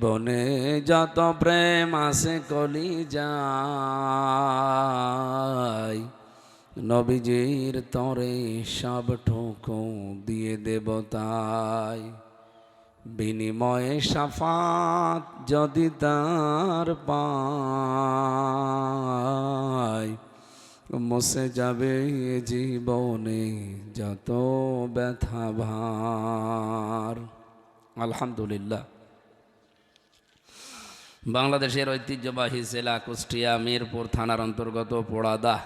জীবনে যত প্রেম আছে কলিজায়, নবীজির তরে সব ঠুকু দিয়ে দেব তাই। বিনিময়ে শাফাত যদি তার পাই, মুছে যাবে জীবনে যত ব্যথা ভার। আলহামদুলিল্লাহ। বাংলাদেশের ঐতিহ্যবাহী জেলা কুষ্টিয়া মিরপুর থানার অন্তর্গত পোড়াদা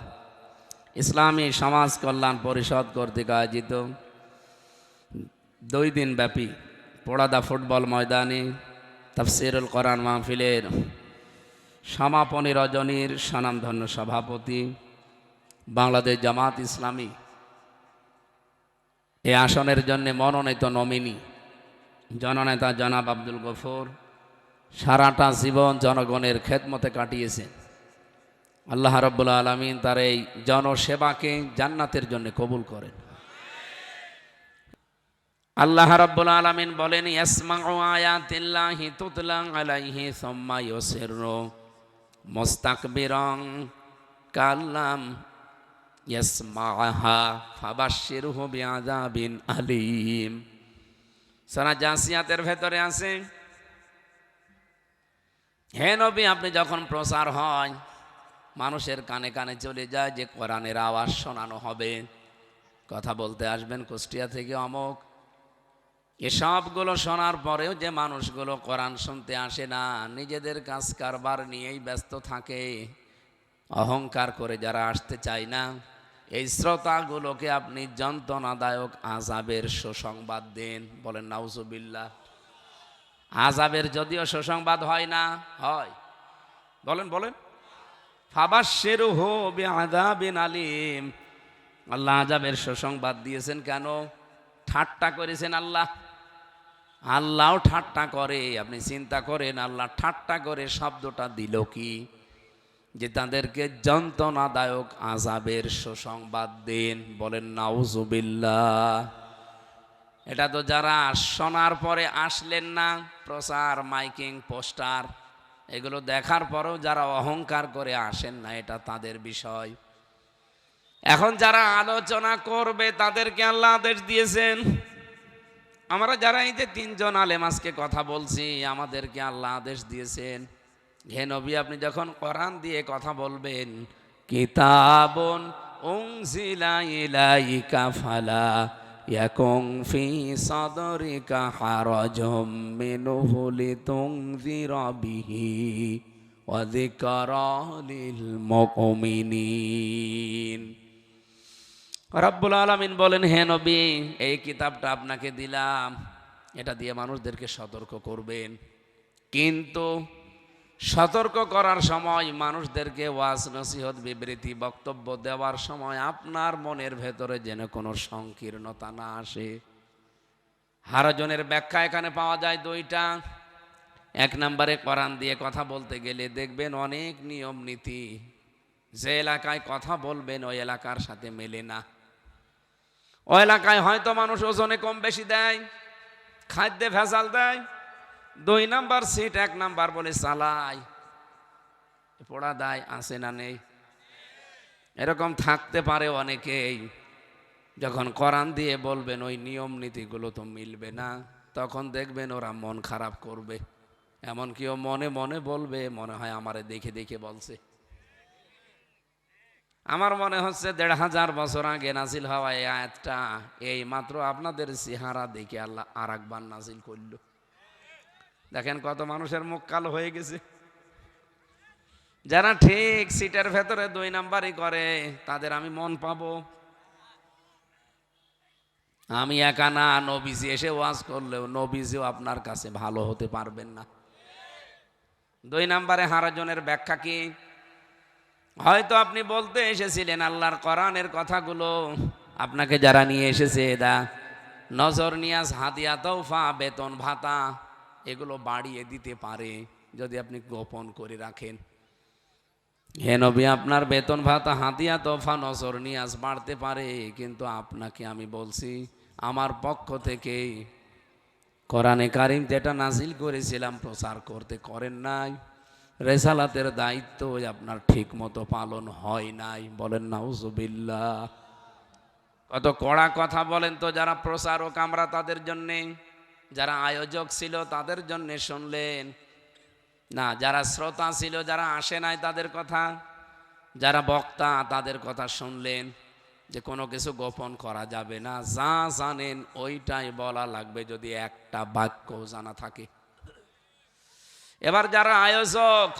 ইসলামী সমাজ কল্যাণ পরিষদ কর্তৃক আয়োজিত 2 দিন ব্যাপী পোড়াদা ফুটবল ময়দানে তাফসিরুল কোরআন মাহফিলের সমাপনী রজনীর স্বনামধন্য সভাপতি বাংলাদেশ জামাত ইসলামী এ আসনের জন্য মনোনীত নমিনি জননেতা জনাব আব্দুল গফুর সারাটা জীবন জনগণের খেদমতে কাটিয়েছেন। আল্লাহ রাব্বুল আলামিন তার এই জনসেবাকে জান্নাতের জন্য কবুল করেন। আল্লাহ রাব্বুল আলামিন বলেন, ইয়াসমাউ আয়াতিল্লাহি তুতলা আলাইহি সুম্মা ইউসিরু মুস্তাকবিরান কাল্লাম ইয়াসমাহা ফাবাশশিরহু বিআযাবিন আলীম। সূরা জাসিয়াতের ভেতরে আছে, হে নবী, আপনি যখন প্রচার হয় মানুষের কানে কানে চলে যায় যে কোরআনের আওয়াজ শোনানো হবে, কথা বলতে আসবেন কুষ্টিয়া থেকে অমুক, এসবগুলো শোনার পরেও যে মানুষগুলো কোরআন শুনতে আসে না, নিজেদের কাজ কারবার নিয়েই ব্যস্ত থাকে, অহংকার করে যারা আসতে চায় না, এই শ্রোতাগুলোকে আপনি যন্ত্রণাদায়ক আযাবের সুসংবাদ দেন। বলেন নাউজুবিল্লাহ। আযাবের যদিও সুসংবাদ হয় না, হয়, বলেন বলেন, ফাবাশশিরহু বিআযাবিন আলীম। আল্লাহ আযাবের সুসংবাদ দিয়েছেন কেন? ঠাট্টা করেছেন আল্লাহ। আল্লাহও ঠাট্টা করে। আপনি চিন্তা করেন, আল্লাহ ঠাট্টা করে শব্দটা দিল কি? যে তাদেরকে যন্ত্রণাদায়ক আযাবের সুসংবাদ দেন। বলেন নাউজুবিল্লাহ। এটা তো যারা শোনার পরে আসলেন না, প্রচার মাইকিং পোস্টার এগুলো দেখার পরেও যারা অহংকার করে আসেন না, এটা তাদের বিষয়। এখন যারা আলোচনা করবে তাদেরকে আল্লাহ আদেশ দিয়েছেন। আমরা যারা এই যে 3 জন আলেম আজকে কথা বলছি, আমাদেরকে আল্লাহ আদেশ দিয়েছেন, হে নবী, আপনি যখন কোরআন দিয়ে কথা বলবেন, কিতাবুন উনজিলা ইলাইকা ফালা ইয়াকুন ফি সাদরিকা হারাজুম মিনহু লিতুনযিরা বিহি ওয়া যিকরা লিল মুমিনিন। রব্বুল আলামিন বলেন, হে নবী, এই কিতাবটা আপনাকে দিলাম, এটা দিয়ে মানুষদেরকে সতর্ক করবেন, কিন্তু সতর্ক করার সময় মানুষদেরকে ওয়াজ নসিহত বিবৃতি বক্তব্য দেওয়ার সময় আপনার মনের ভেতরে যেন কোনো সংকীর্ণতা না আসে। হারাজনের ব্যাখ্যা এখানে পাওয়া যায় 2টা। 1 নম্বরে, কোরআন দিয়ে কথা বলতে গেলে দেখবেন অনেক নিয়ম নীতি, যে এলাকায় কথা বলবেন ওই এলাকার সাথে মেলে না। ওই এলাকায় হয়তো মানুষ ওজনে কম বেশি দেয়, খাদ্যে ভেজাল দেয়, 2 নাম্বার সিট 1 নাম্বার বলে চালায়। পোড়া দায় আছে না নেই? এরকম থাকতে পারে অনেকেই। যখন কোরআন দিয়ে বলবেন ওই নিয়ম নীতিগুলো তো মিলবে না, তখন দেখবেন ওরা মন খারাপ করবে। এমনকি ও মনে মনে বলবে, মনে হয় আমারে দেখে দেখে বলছে। আমার মনে হচ্ছে 1500 বছর আগে নাজিল হওয়া এই আয়াতটা এই মাত্র আপনাদের চেহারা দেখে আল্লাহ আর একবার নাজিল করল। দেখেন কত মানুষের মুখ কালো হয়ে গেছে। যারা ঠিক সিটের ভেতরে 2 নাম্বারই করে তাদের আমি মন পাবো? আমি একা না, নবীজি এসে ওয়াজ করলেও নবীজিও আপনার কাছে ভালো হতে পারবেন না। 2 নাম্বারে হারাজনের ব্যাখ্যা কি? হয়তো আপনি বলতে এসেছিলেন আল্লাহর কোরআনের কথাগুলো, আপনাকে যারা নিয়ে এসেছে এরা নজর নিয়াজ, হাদিয়া, তৌফা, বেতন ভাতা এগুলো বাড়িয়ে দিতে পারে যদি আপনি গোপন করে রাখেন। হে নবী, আপনার বেতন ভাতা, হাদিয়া, তৌফা, নজর নিয়াজ বাড়তে পারে, কিন্তু আপনাকে আমি বলছি আমার পক্ষ থেকে কোরআনে কারিম যেটা নাজিল করেছিলাম প্রচার করতে করেন নাই, রেসালাতের দায়িত্ব আপনার ঠিক মতো পালন হয় নাই। বলেন নাউজুবিল্লাহ। কত কড়া কথা বলেন তো। যারা প্রচারক আমরা তাদের জন্যে, যারা আয়োজক ছিল তাদের জন্যে শুনলেন না, যারা শ্রোতা ছিল, যারা আসে নাই তাদের কথা, যারা বক্তা তাদের কথা শুনলেন যে কোনো কিছু গোপন করা যাবে না, যা জানেন ওইটাই বলা লাগবে যদি একটা বাক্য জানা থাকে। এবার যারা আয়োজক,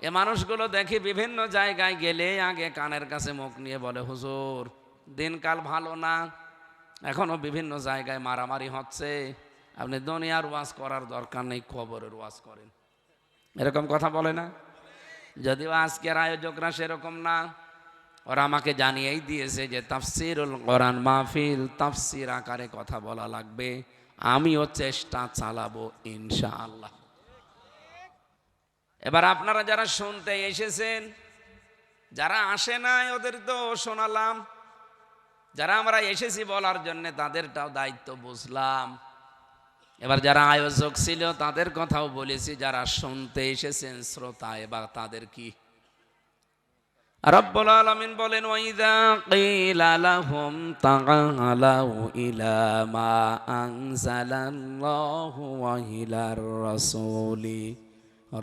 এ মানুষগুলো দেখি বিভিন্ন জায়গায় গেলে আগে কানের কাছে মুখ নিয়ে বলে, হুজুর দিনকাল ভালো না, এখনো বিভিন্ন জায়গায় মারামারি হচ্ছে, আপনি দুনিয়ার ওয়াজ করার দরকার নেই, কবরের ওয়াজ করেন। এরকম কথা বলে না? যদিও আজকের আয়োজকরা সেরকম না। ওরা আমাকে জানিয়েই দিয়েছে যে তাফসিরুল কোরআন মাহফিল তাফসির আকারে কথা বলা লাগবে, আমিও চেষ্টা চালাবো ইনশাআল্লাহ। এবার আপনারা যারা শুনতে এসেছেন, যারা আসে নাই ওদের তো শোনালাম, যারা আমরা এসেছি বলার জন্য তাদেরটাও দায়িত্ব বুঝলাম। এবার যারা আয়োজক ছিল তাদের কথাও বলেছি, যারা শুনতে এসেছেন শ্রোতা, এবার তাদের কি? রব্বুল আলামিন বলেন, ওয়াইযা কিলা লাহুম তাআলাউ ইলা মা আনজালাল্লাহু ওয়া ইলার রাসূলি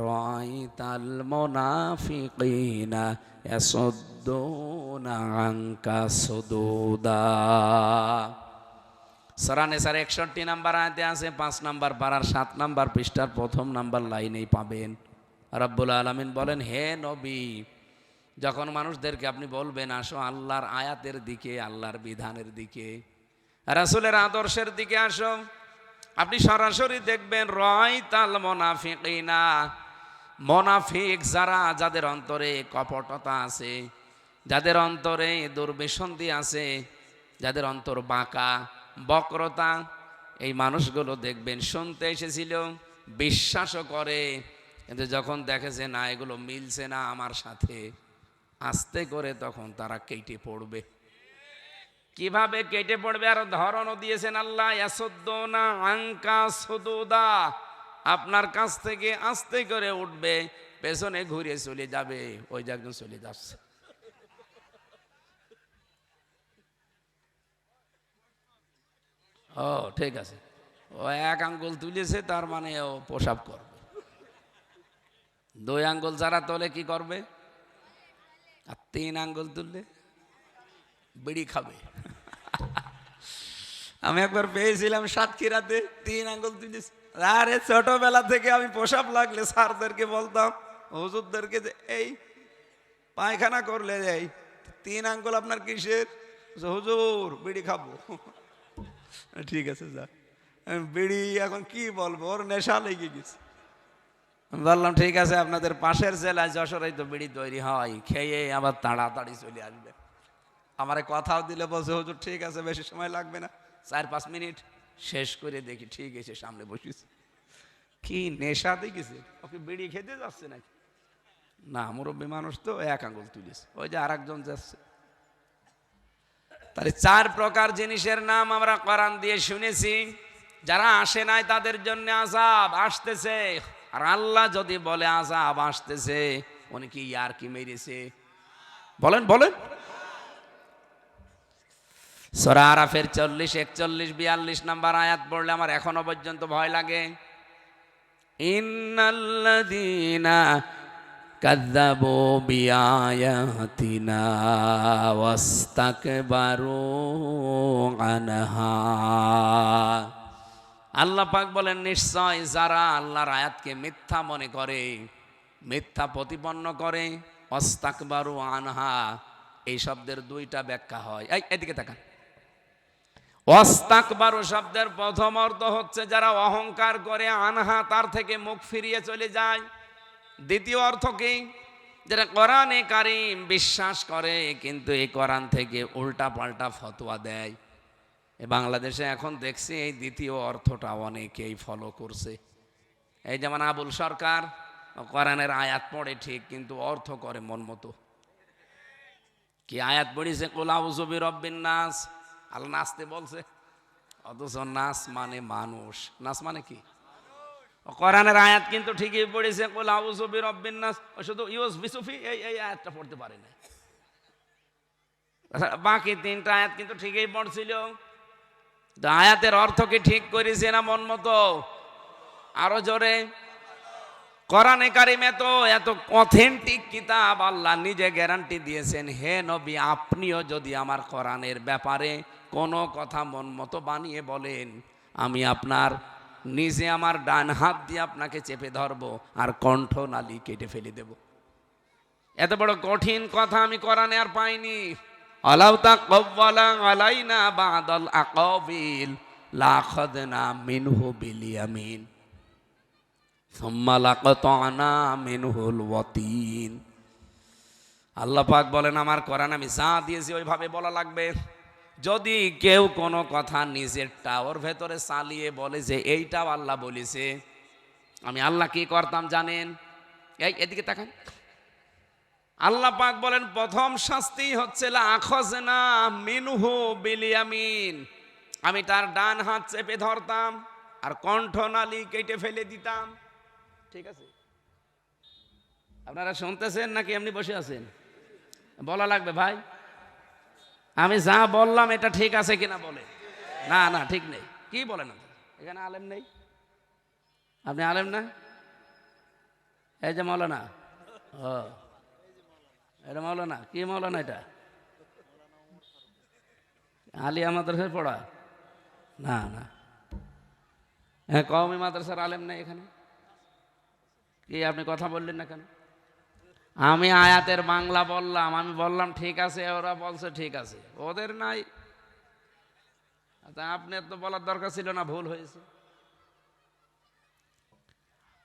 রাআইতাল মুনাফিকিনা ইয়াসুদ্দুনা আনকা সুদুদা। সূরা নিসার 61 নম্বর আয়াতে আছে, 5 নম্বর পারার 7 নম্বর পৃষ্ঠার প্রথম নম্বর লাইনেই পাবেন। রব্বুল আলামিন বলেন, হে নবী, যখন মানুষদেরকে আপনি বলবেন আসো আল্লাহর আয়াতের দিকে, আল্লাহর বিধানের দিকে, রাসূলের আদর্শের দিকে আসো, আপনি সরাসরি দেখবেন রাআইতাল মুনাফিকিনা, মুনাফিক যারা, যাদের অন্তরে কপটতা আছে, যাদের অন্তরে দুর্বিসন্ধি আছে, যাদের অন্তর বাঁকা বক্রতা, এই মানুষগুলো দেখবেন শুনতে এসেছিল, বিশ্বাসও করে, কিন্তু যখন দেখেছে না এগুলো মিলছে না আমার সাথে, আস্তে করে তখন তারা কেটে পড়বে। কিভাবে কেটে পড়বে আর ধরনও দিয়েছেন আল্লাহ, ইয়াসুদ্দুনা আনকা সুদুদা, আপনার কাছ থেকে আস্তে করে উঠবে, পেছনে ঘুরে চলে যাবে, ওই যে একজন চলে যাচ্ছে। ও ঠিক আছে, ও 1 আঙ্গুল তুলেছে তার মানে ও প্রসাব করবে, 2 আঙ্গুল যারা তোলে কি করবে, আর 3 আঙ্গুল তুললে বিড়ি খাবে। আমি একবার পেয়েছিলাম সাতক্ষীরাতে, 3 আঙ্গুল তুলেছে। আরে ছোটবেলা থেকে আমি প্রসাব লাগলে স্যারদেরকে বলতাম, হুজুরদেরকে, যে এই পায়খানা করলে এই 3 আঙ্গুল আপনার কিসের? হুজুর বিড়ি খাবো। ঠিক আছে যা, বিড়ি এখন কি বলবো, ওর নেশা লেগে গেছে। বললাম ঠিক আছে, আপনাদের পাশের জেলায় যশোরেই তো বিড়ি তৈরি হয়, খেয়ে আবার তাড়াতাড়ি চলে আসবে। আমারে কথাও দিলে বলছে, হুজুর ঠিক আছে বেশি সময় লাগবে না, 4-5 মিনিট শেষ করে দেখি ঠিক আছে সামনে বসিস। কি নেশা দেখেছে, ওকে বিড়ি খেতে যাচ্ছে নাকি? না, মুরব্বী মানুষ তো 1 আঙ্গুল তুলিস, ওই যে আরেকজন যাচ্ছে। তাহলে 4 প্রকার জিনিসের নাম আমরা কোরআন দিয়ে শুনেছি, যারা আসে নাই তাদের জন্য আযাব আসতেছে। আর আল্লাহ যদি বলে আযাব আসতেছে, উনি কি ইয়ার কি মেরেছে? বলেন বলেন। সূরা আরাফের 40, 41, 42 নাম্বার আয়াত পড়লে আমার এখনো পর্যন্ত ভয় লাগে। ইন্নাল্লাযীনা কাযযাবু বিআয়াতিনা ওয়াস্তাকবারু আনহা। আল্লাহ পাক বলেন, নিশ্চয় যারা আল্লাহর আয়াতকে মিথ্যা মনে করে, মিথ্যা প্রতিপন্ন করে, ওয়াস্তাকবারু আনহা, এই শব্দের 2টা ব্যাখ্যা হয়। এদিকে তাকান। ওয়াস্তাকবারু শব্দের প্রথম অর্থ হচ্ছে যারা অহংকার করে, আনহা তার থেকে মুখ ফিরিয়ে চলে যায়। দ্বিতীয় অর্থ কি? যারা কোরআনে কারীম বিশ্বাস করে কিন্তু এই কোরআন থেকে উল্টা পাল্টা ফতোয়া দেয়। বাংলাদেশে এখন দেখছি এই দ্বিতীয় অর্থটা অনেকেই ফলো করছে। এই যেমন আবুল সরকার, কোরআনের আয়াত পড়ে ঠিক কিন্তু অর্থ করে মন মতো। কি আয়াত পড়েছে? কুল আউযু বিরাব্বিন নাস, আল্লাহ নাচতে বলছে, অথচ নাস মানে মানুষ। নাস মানে কি? কোরআনের আয়াত কিন্তু ঠিকই পড়েছে, কুল আউযু বিরাব্বিন নাস, শুধু ইউস বিসুফি এই আয়াতটা পড়তে পারে না। বাকি তিনটা আয়াত কিন্তু ঠিকই পড়ছিল। আয়াতের অর্থ কি ঠিক করেছে না মন মতো? আরো জোরে। কোরআনে কারিমে তো এত অথেন্টিক কিতাব, আল্লাহ নিজে গ্যারান্টি দিয়েছেন, হে নবী আপনিও যদি আমার কোরআনের ব্যাপারে কোনো কথা মন মতো বানিয়ে বলেন, আমি আপনার নিজে আমার ডান হাত দিয়ে আপনাকে চেপে ধরবো আর কণ্ঠনালী কেটে ফেলে দেব। এত বড় কঠিন কথা আমি কোরআনে আর পাইনি। আলাউ তাকাওয়ালা আলাইনা বাদাল আকাবিল লাখাদনা মিনহু বিল ইয়ামিন সুম্মা লাকাতানা মিনহুল ওয়াতিন। আল্লাহ পাক বলেন আমার কোরআন আমি যা দিয়েছি ওইভাবে বলা লাগবে। যদি কেউ কোনো কথা নিজেরটা ওর ভেতরে চালিয়ে বলে যে এইটাও আল্লাহ বলেছে, আমি আল্লাহ কি করতাম জানেন? এদিকে তাকান। আল্লাহ পাক বলেন প্রথম শাস্তি হচ্ছে লাখাযনা মিনহু বিল ইয়ামিন, আমি তার ডান হাত চেপে ধরতাম আর কণ্ঠনালী কেটে ফেলে দিতাম। ঠিক আছে, আপনারা শুনতেছেন নাকি এমনি বসে আছেন? বলা লাগবে ভাই, আমি যা বললাম এটা ঠিক আছে কিনা বলে। না না ঠিক নেই। কি বলেন? এখানে আলেম নেই? আপনি আলেম না? এই যে মৌলানা, ও এটা মৌলানা। কি মৌলানা এটা? আলিয়া মাদ্রাসায় পড়া? না না, হ্যাঁ কওমি মাদ্রাসার আলেম নেই এখানে? কি আপনি কথা বললেন না কেন? আমি আয়াতের বাংলা বললাম, আমি বললাম ঠিক আছে, ওরা বলছে ঠিক আছে, ওদের নাই। আপনার তো বলার দরকার ছিল না, ভুল হয়েছে।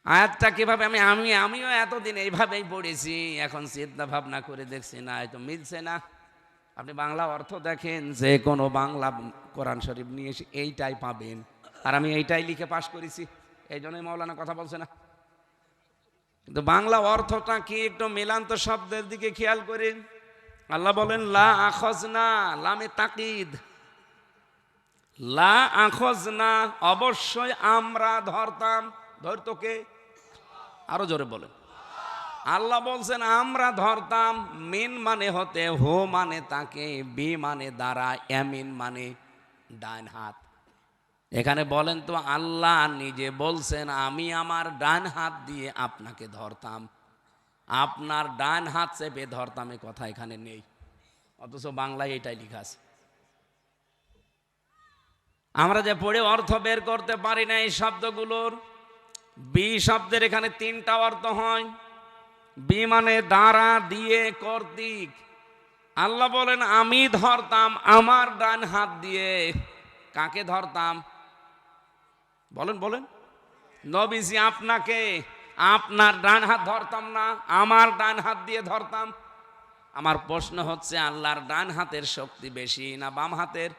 আয়াতটা কিভাবে আমিও এতদিন এইভাবেই পড়েছি, এখন চিন্তা ভাবনা করে দেখছি না এতো মিলছে না। আপনি বাংলা অর্থ দেখেন, যে কোনো বাংলা কোরআন শরীফ নিয়ে এসে এইটাই পাবেন, আর আমি এইটাই লিখে পাশ করেছি, এই জন্যই মাওলানা কথা বলছে না। কিন্তু বাংলা অর্থটা কি একটু মিলান্ত শব্দের দিকে খেয়াল করেন। আল্লাহ বলেন লা আখাযনা, লামে তাকিদ, লা আখাযনা অবশ্যই আমরা ধরতাম। ধরতো কে? আরো জোরে বলেন। আল্লাহ বলছেন আমরা ধরতাম। মিন মানে হতে, হো মানে তাকে, বি মানে দ্বারা, ইয়ামিন মানে ডান হাত। এখানে বলেন তো আল্লাহ নিজে বলছেন আমি আমার ডান হাত দিয়ে আপনাকে ধরতাম, আপনার ডান হাত চেপে ধরতাম, এ কথা এখানে নেই, অথচ বাংলায় এটাই লেখা আছে। আমরা যে পড়ে অর্থ বের করতে পারি না এই শব্দগুলোর। বি শব্দের এখানে তিনটা অর্থ হয়। বি মানে দ্বারা, দিয়ে, কর্তৃক। আল্লাহ বলেন আমি ধরতাম আমার ডান হাত দিয়ে। কাকে ধরতাম? বলেন বলেন। নবীজি আপনাকে, আপনার ডান হাত ধরতাম না, আমার ডান হাত দিয়ে ধরতাম। আমার প্রশ্ন হচ্ছে আল্লাহর ডান হাতের শক্তি বেশি না বাম হাতের?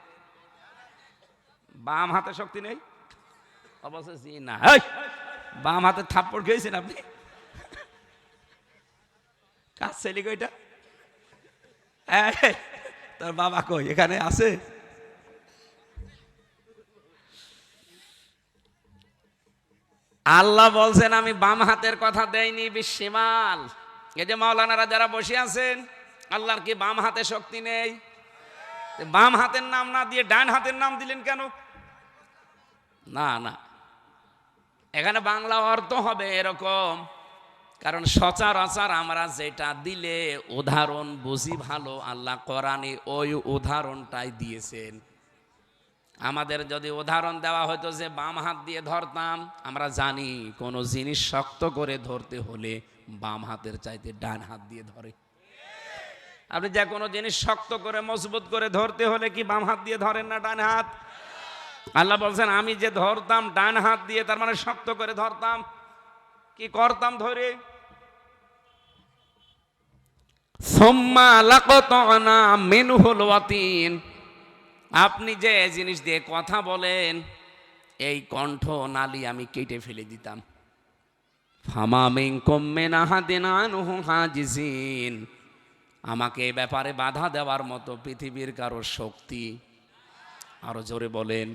বাম হাতের শক্তি নেই? অবশ্যই না। বাম হাতের থাপ্পড় খেয়েছেন আপনি? কাজ ছেলে কইটা? তোর বাবা কই? এখানে আছে? আল্লাহ বলছেন আমি বাম হাতের কথা দেইনি বিশ্বমাল। এই যে মাওলানারা যারা বসে আছেন, আল্লাহর কি বাম হাতে শক্তি নেই? বাম হাতের নাম না দিয়ে ডান হাতের নাম দিলেন কেন? না না, এখানে বাংলা অর্থ হবে এরকম, কারণ সচরাচর আমরা যেটা দিলে উদাহরণ বুঝি ভালো, আল্লাহ কোরআনে ওই উদাহরণটাই দিয়েছেন। আমাদের যদি উদাহরণ দেওয়া হতো যে বাম হাত দিয়ে ধরতাম, আমরা জানি কোনো জিনিস শক্ত করে ধরতে হলে বাম হাতের চাইতে ডান হাত দিয়ে ধরে। আপনি যে কোনো জিনিস শক্ত করে মজবুত করে ধরতে হলে কি বাম হাত দিয়ে ধরেন না ডান হাত? আল্লাহ বলছেন আমি যে ধরতাম ডান হাত দিয়ে, তার মানে শক্ত করে ধরতাম। কি করতাম ধরে? সুম্মা লাকাতানা মিনহুল ওয়াতিন, আপনি যে জিনিস দিয়ে কথা বলেন এই কণ্ঠ নালী আমি কেটে ফেলে দিতাম। ফামা মিনকুম মিন আহাদিন আনহু হাজিজিন, আমাকে এই ব্যাপারে বাধা দেওয়ার মতো পৃথিবীর কারো শক্তি আরো জোরে বলেন,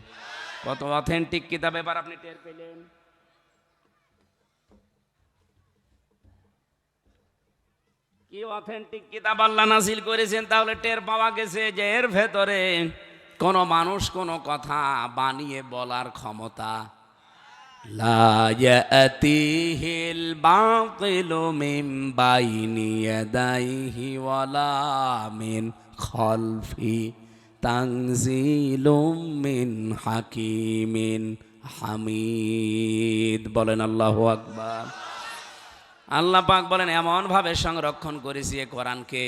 কত অথেন্টিক কিতাব এবার আপনি টের পেলেন? কি অথেন্টিক কিতাব আল্লাহ নাজিল করেছেন, তাহলে টের পাওয়া গেছে যে এর ভেতরে কোনো মানুষ কোনো কথা বানিয়ে বলার ক্ষমতা। লা ইয়াতিহিল বাতিলু মিন বাইনি ইয়াদাইহি ওয়ালা মিন খালফি তানজিলুম মিন হাকিমিন হামিদ। বলেন আল্লাহু আকবার। আল্লাহ পাক বলেন এমন ভাবে সংরক্ষণ করেছি এ কোরআনকে,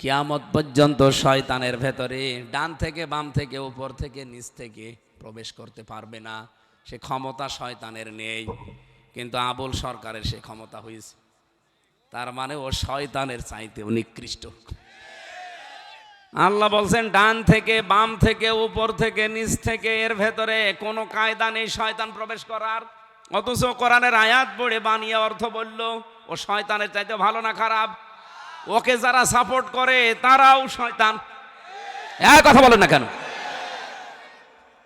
কিয়ামত পর্যন্ত শয়তানের ভেতরে ডান থেকে বাম থেকে উপর থেকে নিচ থেকে প্রবেশ করতে পারবে না। সে ক্ষমতা শয়তানের নেই, কিন্তু আবুল সরকারের সে ক্ষমতা হয়েছে। তার মানে ও শয়তানের চাইতেও নিকৃষ্ট। আল্লাহ বলছেন ডান থেকে বাম থেকে উপর থেকে নিচ থেকে এর ভেতরে কোনো কায়দা নেই শয়তান প্রবেশ করার। অথচ কোরআনের আয়াত পড়ে বানিয়ে অর্থ বলল ও শয়তানের চাইতে ভালো না খারাপ? ওকে যারা সাপোর্ট করে তারাও শয়তান। কথা বলেন না কেন?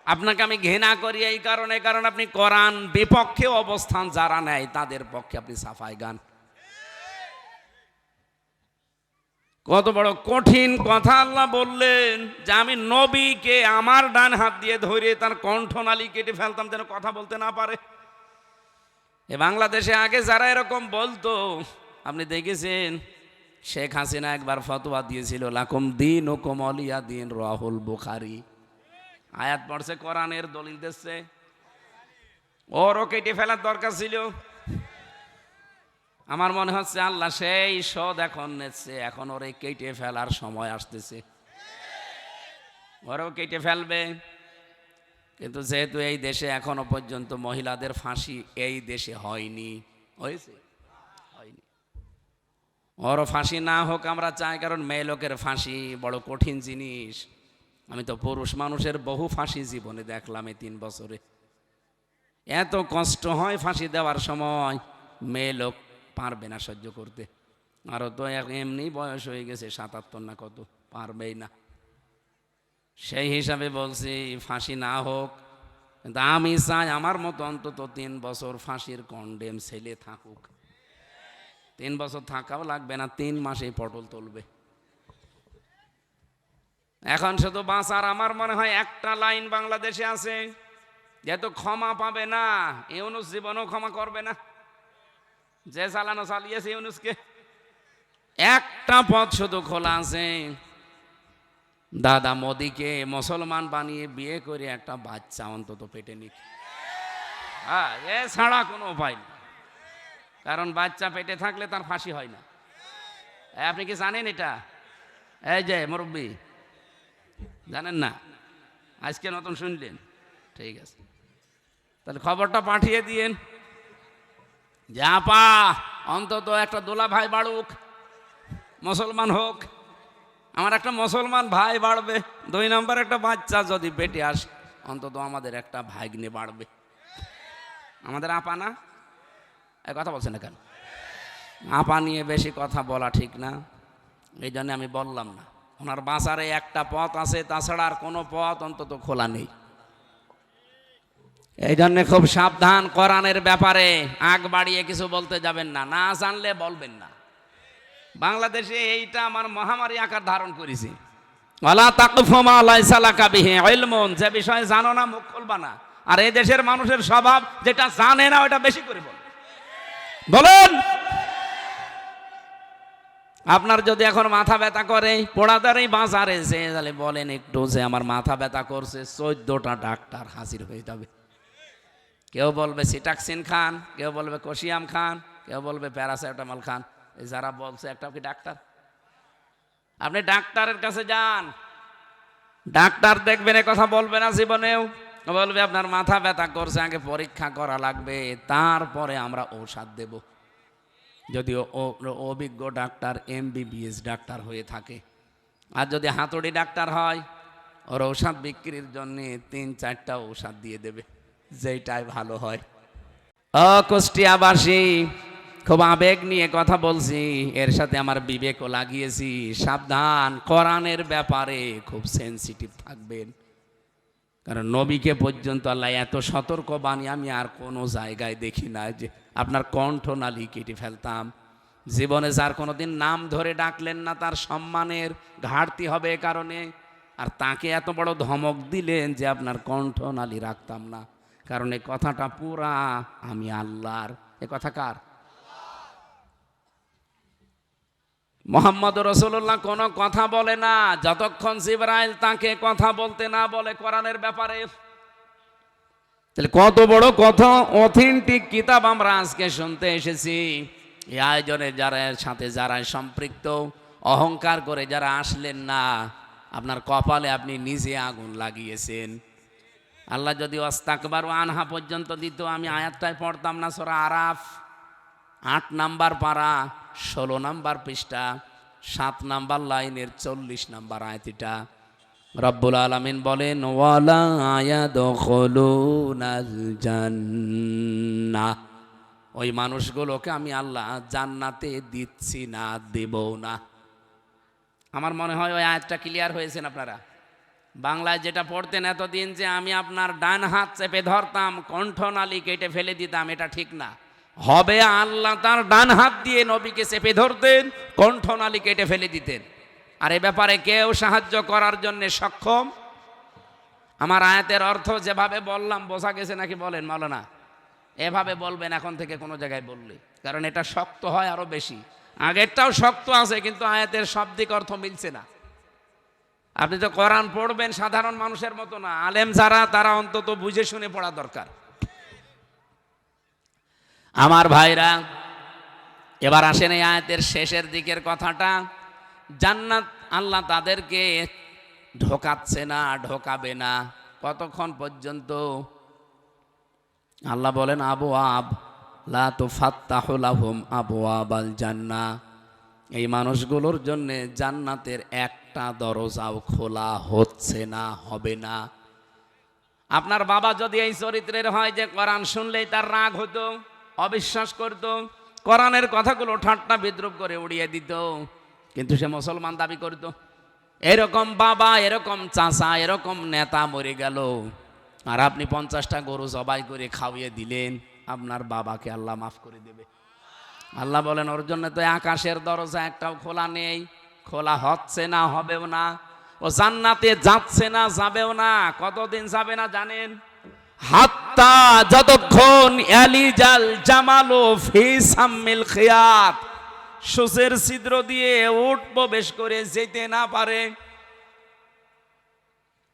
আপনাকে আমি ঘৃণা করি এই কারণে, কারণ আপনি কোরআন বিপক্ষে অবস্থান যারা নেয় তাদের পক্ষে আপনি সাফাই গান। কত বড় কঠিন কথা আল্লাহ বললেন যে আমি নবীকে আমার ডান হাত দিয়ে ধরে তার কণ্ঠনালী কেটে ফেলতাম যেন কথা বলতে না পারে। এ বাংলাদেশে আগে যারা এরকম বলতো আপনি দেখেছেন, শেখ হাসিনা একবার ফতোয়া দিয়েছিল লাকুম দীনুকুম ওয়ালিয়া দীন, রাহুল বুখারী। আয়াত পড়ছে, কোরআনের দলিল দিচ্ছে, ওরও কেটে ফেলার দরকার ছিল। আমার মনে হচ্ছে আল্লাহ সেই শোধ এখন নিচ্ছে, এখন ওরে কেটে ফেলার সময় আসতেছে, ওরও কেটে ফেলবে। কিন্তু যেহেতু এই দেশে এখনো পর্যন্ত মহিলাদের ফাঁসি এই দেশে হয়নি, হয়েছে? হয়নি। ওরও ফাঁসি না হোক আমরা চাই, কারণ মেয়ে লোকের ফাঁসি বড় কঠিন জিনিস। আমি তো পুরুষ মানুষের বহু ফাঁসি জীবনে দেখলাম এই 3 বছরে। এত কষ্ট হয় ফাঁসি দেওয়ার সময়, মেয়ে লোক পারবে না সহ্য করতে। আরও তো এমনি বয়স হয়ে গেছে 77 না কত, পারবেই না। সেই হিসাবে বলছি ফাঁসি না হোক, কিন্তু আমি চাই আমার মতো অন্তত 3 বছর ফাঁসির কন্ডেম ছেলে থাকুক। 3 বছর থাকাও লাগবে না, 3 মাসেই পটল তুলবে। এখন শুধু বাঁচার আমার মনে হয় একটা লাইন বাংলাদেশে আছে, যেহেতু ক্ষমা পাবে না, ইউনূস জীবনও ক্ষমা করবে না। যে চালানো চালিয়েছে ইউনূসকে, একটা পথ শুধু খোলা আছে, দাদা মোদিকে মুসলমান বানিয়ে বিয়ে করে একটা বাচ্চা অন্তত পেটে নিক। এছাড়া কোনো উপায় নেই, কারণ বাচ্চা পেটে থাকলে তার ফাঁসি হয় না। আপনি কি জানেন এটা? এই যে মুরব্বী, জানেন না? আজকে নতুন শুনলেন? ঠিক আছে, তাহলে খবরটা পাঠিয়ে দিয়েন যে আপা অন্তত একটা দোলা ভাই বাড়ুক, মুসলমান হোক, আমার একটা মুসলমান ভাই বাড়বে। 2 নম্বর একটা বাচ্চা যদি পেটে আসে, অন্তত আমাদের একটা ভাগ্নে বাড়বে। আমাদের আপা না, এই কথা বলছেন না কেন? আপা নিয়ে বেশি কথা বলা ঠিক না, এই জন্য আমি বললাম না। ওনার বাঁচারে একটা পথ আছে, তাছাড়া আর কোনো পথ অন্তত খোলা নেই। এই জন্য খুব সাবধান কোরআনের ব্যাপারে, আগ বাড়িয়ে কিছু বলতে যাবেন না, না জানলে বলবেন না। বাংলাদেশে এইটা আমার মহামারী আকার ধারণ করেছে। ওয়ালা তাকফু মা লাইসা লাকা বিহি ইলমুন, যে বিষয়ে জানো না মুখ খুলবা না। আর এই দেশের মানুষের স্বভাব, যেটা জানে না ওটা বেশি করে বলে। বলেন, আপনার যদি এখন মাথা ব্যথা করে, পোড়াদারই বাজারে যে বলেন একটু যে আমার মাথা ব্যথা করছে, 14টা ডাক্তার হাজির হয়ে যাবে। কেউ বলবে সিটাক্সিন খান, কেউ বলবে কোশিয়াম খান, কেউ বলবে প্যারাসিটামল খান। যারা বলছে একটা কি ডাক্তার? আপনি ডাক্তারের কাছে যান, ডাক্তার দেখবেন এ কথা বলবে না জীবনেও। বলবে আপনার মাথা ব্যথা করছে, আগে পরীক্ষা করা লাগবে, তারপরে আমরা ঔষধ দেব। যদিও অভিজ্ঞ ডাক্তার MBBS ডাক্তার হয়ে থাকে। আর যদি হাতুড়ি ডাক্তার হয়, ওর ঔষধ বিক্রির জন্য 3-4টা ঔষধ দিয়ে দেবে, যেটাই ভালো হয়। কুষ্টিয়াবাসী, খুব আবেগ নিয়ে কথা বলছি, এর সাথে আমার বিবেকও লাগিয়েছি। সাবধান, কোরআনের ব্যাপারে খুব সেনসিটিভ থাকবেন। কারণ নবীকে পর্যন্ত আল্লাহ এত সতর্ক বাণী আমি আর কোনো জায়গায় দেখি না যে আপনার কণ্ঠনালী কেটে ফেলতাম। জীবনে যার কোনোদিন নাম ধরে ডাকলেন না তার সম্মানের ঘাটতি হবে এ কারণে, আর তাকে এত বড় ধমক দিলেন যে আপনার কণ্ঠনালী রাখতাম না। কারণ এই কথাটা পুরা আমি আল্লাহর। এ কথা কার? মোহাম্মদ রাসূলুল্লাহ কোনো কথা বলে না যতক্ষণ জিবরাইল তাকে কথা বলতে না বলে কোরআনের ব্যাপারে। তাহলে কত বড় কথা, অথেন্টিক কিতাব আমরা আজকে শুনতে এসেছি। এই আয়োজনে যারা সাথে যারা সম্পৃক্ত, অহংকার করে যারা আসলেন না, আপনার কপালে আপনি নিজে আগুন লাগিয়েছেন। আল্লাহ যদি ওয়াস্তাকবারু আনহা পর্যন্ত দিত, আমি আয়াতটাই পড়তাম না। সূরা আরাফ 8 নাম্বার পারা 16 নাম্বার পৃষ্ঠা 7 নাম্বার লাইনের 40 নাম্বার আয়াতটা রব্বুল আলামিন বলেন, ওয়ালা ইয়াদখুলুনাল জান্নাহ, ওই মানুষগুলোকে আমি আল্লাহ জান্নাতে দিচ্ছি না, দেব না। আমার মনে হয় ওই আয়াতটা ক্লিয়ার হয়েছেন আপনারা। বাংলায় যেটা পড়তেন এতদিন যে আমি আপনার ডান হাত চেপে ধরতাম, কণ্ঠনালী কেটে ফেলে দিতাম, এটা ঠিক না। হবে আল্লাহ তার ডান হাত দিয়ে নবীকে চেপে ধরতেন, কণ্ঠনালী কেটে ফেলে দিতেন। আর এ ব্যাপারে কেউ সাহায্য করার জন্য সক্ষম? আমার আয়াতের অর্থ যেভাবে বললাম বোঝা গেছে নাকি বলেন মাওলানা? এভাবে বলবেন এখন থেকে কোনো জায়গায় বললে, কারণ এটা শক্ত হয় আরো বেশি। আগেরটাও শক্ত আছে কিন্তু আয়াতের শাব্দিক অর্থ মিলছে না। আপনি তো কোরআন পড়বেন সাধারণ মানুষের মতো না, আলেম যারা তারা অন্তত বুঝে শুনে পড়া দরকার। আমার ভাইরা, এবার আসেন এই আয়াতের শেষের দিকের কথাটা। জান্নাত আল্লাহ তাদেরকে ঢোকাচ্ছে না, ঢোকাবে না। কতক্ষণ পর্যন্ত? আল্লাহ বলেন, আবওয়াব লা তুফাত্তাহু লাহুম আবওয়াবাল জান্নাহ, এই মানুষগুলোর জন্য জান্নাতের একটা দরজাও খোলা হচ্ছে না, হবে না। আপনার বাবা যদি এই চরিত্রের হয় যে কোরআন শুনলেই তার রাগ হতো, অবিশ্বাস করত, কোরআনের কথাগুলো ঠাট্টা বিদ্রুপ করে উড়িয়ে দিত, কিন্তু সে মুসলমান দাবি করত, এরকম বাবা, এরকম চাচা, এরকম নেতা মরে গেল, আর আপনি 50টা গরু জবাই করে খাওয়িয়ে দিলেন, আপনার বাবাকে আল্লাহ মাফ করে দেবে। আল্লাহ বলেন ওর জন্য তো আকাশের দরজা একটাও খোলা নেই, খোলা হচ্ছে না, হবেও না। ও জান্নাতে যাচ্ছে না, যাবেও না। কতদিন যাবে না জানেন? হাত্তা যতক্ষণ ইয়ালিজাল জামালু ফি সাম্মিল খিয়াত, সূচের ছিদ্র দিয়ে উট প্রবেশ করে যেতে না পারে।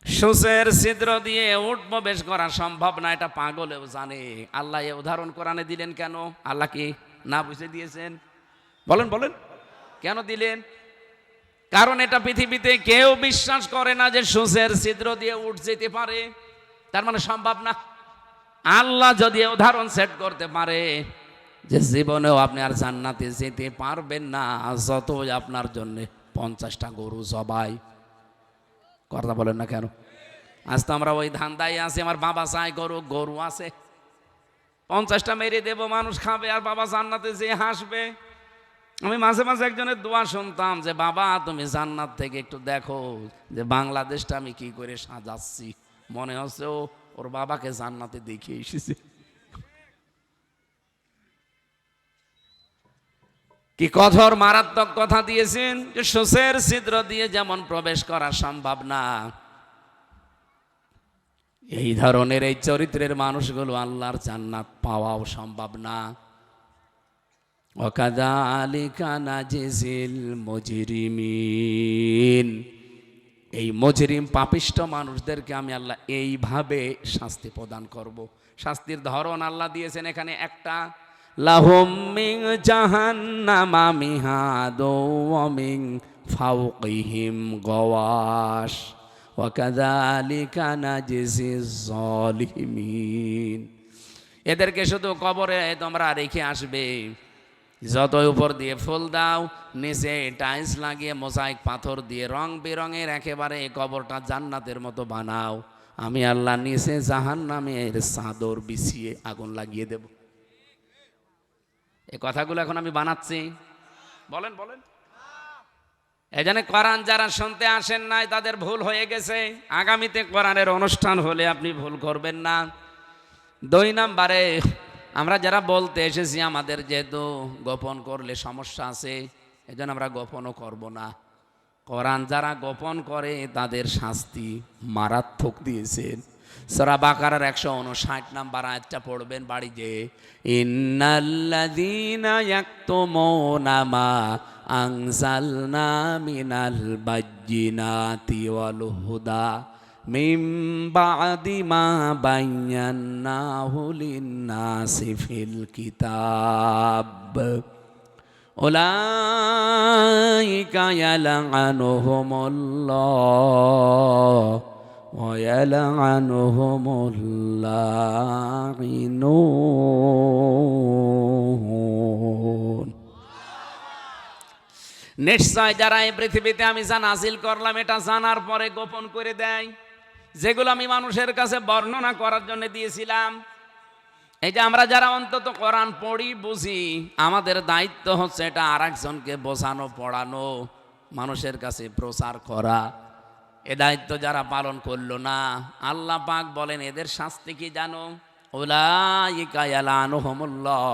সূচের ছিদ্র দিয়ে উট প্রবেশ করা সম্ভব না, এটা পাগলেও জানে। আল্লাহ এ উদাহরণ কোরআনে দিলেন কেন? আল্লাহ কি না বুঝে দিয়েছেন? বলেন বলেন, কেন দিলেন? কারণ এটা পৃথিবীতে কেউ বিশ্বাস করে না যে সূচের ছিদ্র দিয়ে উট যেতে পারে, তার মানে সম্ভব না। আল্লাহ যদি উদাহরণ সেট করতে পারে যে জীবনেও আপনি আর জান্নাতে যেতে পারবেন না, যতই আপনার জন্য 50টা গরু জবাই, কথা বলেন না কেন? আজ তো আমরা ওই ধান্দায় আছি, আমার বাবা চাই গরু আছে, 50টা মেরে দেব, মানুষ খাবে, আর বাবা জান্নাতে যেয়ে হাসবে। আমি মাঝে মাঝে একজনের দোয়া শুনতাম যে বাবা তুমি জান্নাত থেকে একটু দেখো যে বাংলাদেশটা আমি কি করে সাজাচ্ছি। মনে হচ্ছে ওর বাবাকে জান্নাতে দেখিয়ে এসেছে। কি কঠোর মারাত্মক কথা দিয়েছেন যে সূচের ছিদ্র দিয়ে যেমন প্রবেশ করা সম্ভব না, এই ধরনের এই চরিত্রের মানুষগুলো আল্লাহর জান্নাত পাওয়াও সম্ভব না। ওয়াকাযালিকা নাজিজিল মুজরিমিন, এই মুজরিম পাপিষ্ঠ মানুষদেরকে আমি আল্লাহ এইভাবে শাস্তি প্রদান করব। শাস্তির ধরন আল্লাহ দিয়েছেন এখানে একটা, লাহুম মিন জাহান্নামা মিহাদু ওয়া মিন ফাওকিহিম গাওয়াশ ওয়াকাযালিকা নাজিজিজ জালিমিন। এদেরকে শুধু কবরে তোমরা রেখে আসবে, যতই উপর দিয়ে ফুল দাও, নিচে টাইলস লাগিয়ে মোজাইক পাথর দিয়ে রং বেরঙের একেবারে কবরটা জান্নাতের মতো বানাও, আমি আল্লাহ নিচে জাহান্নামের চাদর বিছিয়ে আগুন লাগিয়ে দেব। এই কথাগুলো এখন আমি বানাচ্ছি, বলেন বলেন, এই জন্য কোরআন যারা শুনতে আসেন নাই তাদের ভুল হয়ে গেছে। আগামীতে কোরআনের অনুষ্ঠান হলে আপনি ভুল করবেন না। 2 নম্বরে, আমরা যারা বলতে এসেছি আমাদের যেহেতু গোপন করলে সমস্যা আছে, এই জন্য আমরা গোপনও করব না। কোরআন যারা গোপন করে তাদের শাস্তি মারাত্মক দিয়েছেন। সূরা বাকারার 159 নম্বর আয়াতটা পড়বেন বাড়ি যে, ইন্নাল্লাযীনা ইয়াকতুমুনা মা আনজালনা মিনাল বায়্যিনাতি ওয়াল হুদা মিন বা'দি মা বায়্যানাহু লিন-নাসি ফিল কিতাব উলাইকা ইয়ালআনুহুমুল্লাহ ওয়া ইয়ালআনুহুমুল লাঈনুন। নিশ্চয় যারা এই পৃথিবীতে আমি যা নাজিল করলাম এটা জানার পরে গোপন করে দেয়, যেগুলো আমি মানুষের কাছে বর্ণনা করার জন্য দিয়েছিলাম। এই যে আমরা যারা অন্তত কোরআন পড়ি বুঝি, আমাদের দায়িত্ব হচ্ছে এটা আরেকজনকে বোঝানো, পড়ানো, মানুষের কাছে প্রচার করা। এ দায়িত্ব যারা পালন করলো না, আল্লাহ পাক বলেন এদের শাস্তি কি জানো? উলাইকা ইয়ালআনুহুমুল্লাহ,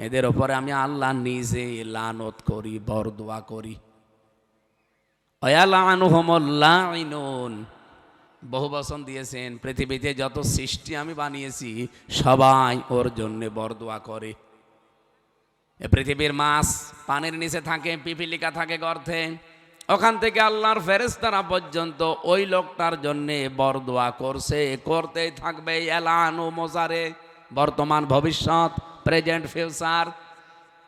এদের উপরে আমি আল্লাহ নিজে লানত করি, বরদোয়া করি। ওয়া ইয়ালআনুহুমুল লাঈনুন, বহু বচন দিয়েছেন, পৃথিবীতে যত সৃষ্টি আমি বানিয়েছি সবাই ওর জন্য বরদোয়া করে। এ পৃথিবীর মাছ পানির নিচে থাকে, পিপিলিকা থাকে গর্তে, ওখান থেকে আল্লাহর ফেরেশতারা পর্যন্ত ওই লোকটার জন্য বরদোয়া করছে, করতেই থাকবে। এলানু মোজারে, বর্তমান ভবিষ্যৎ, প্রেজেন্ট ফিউচার,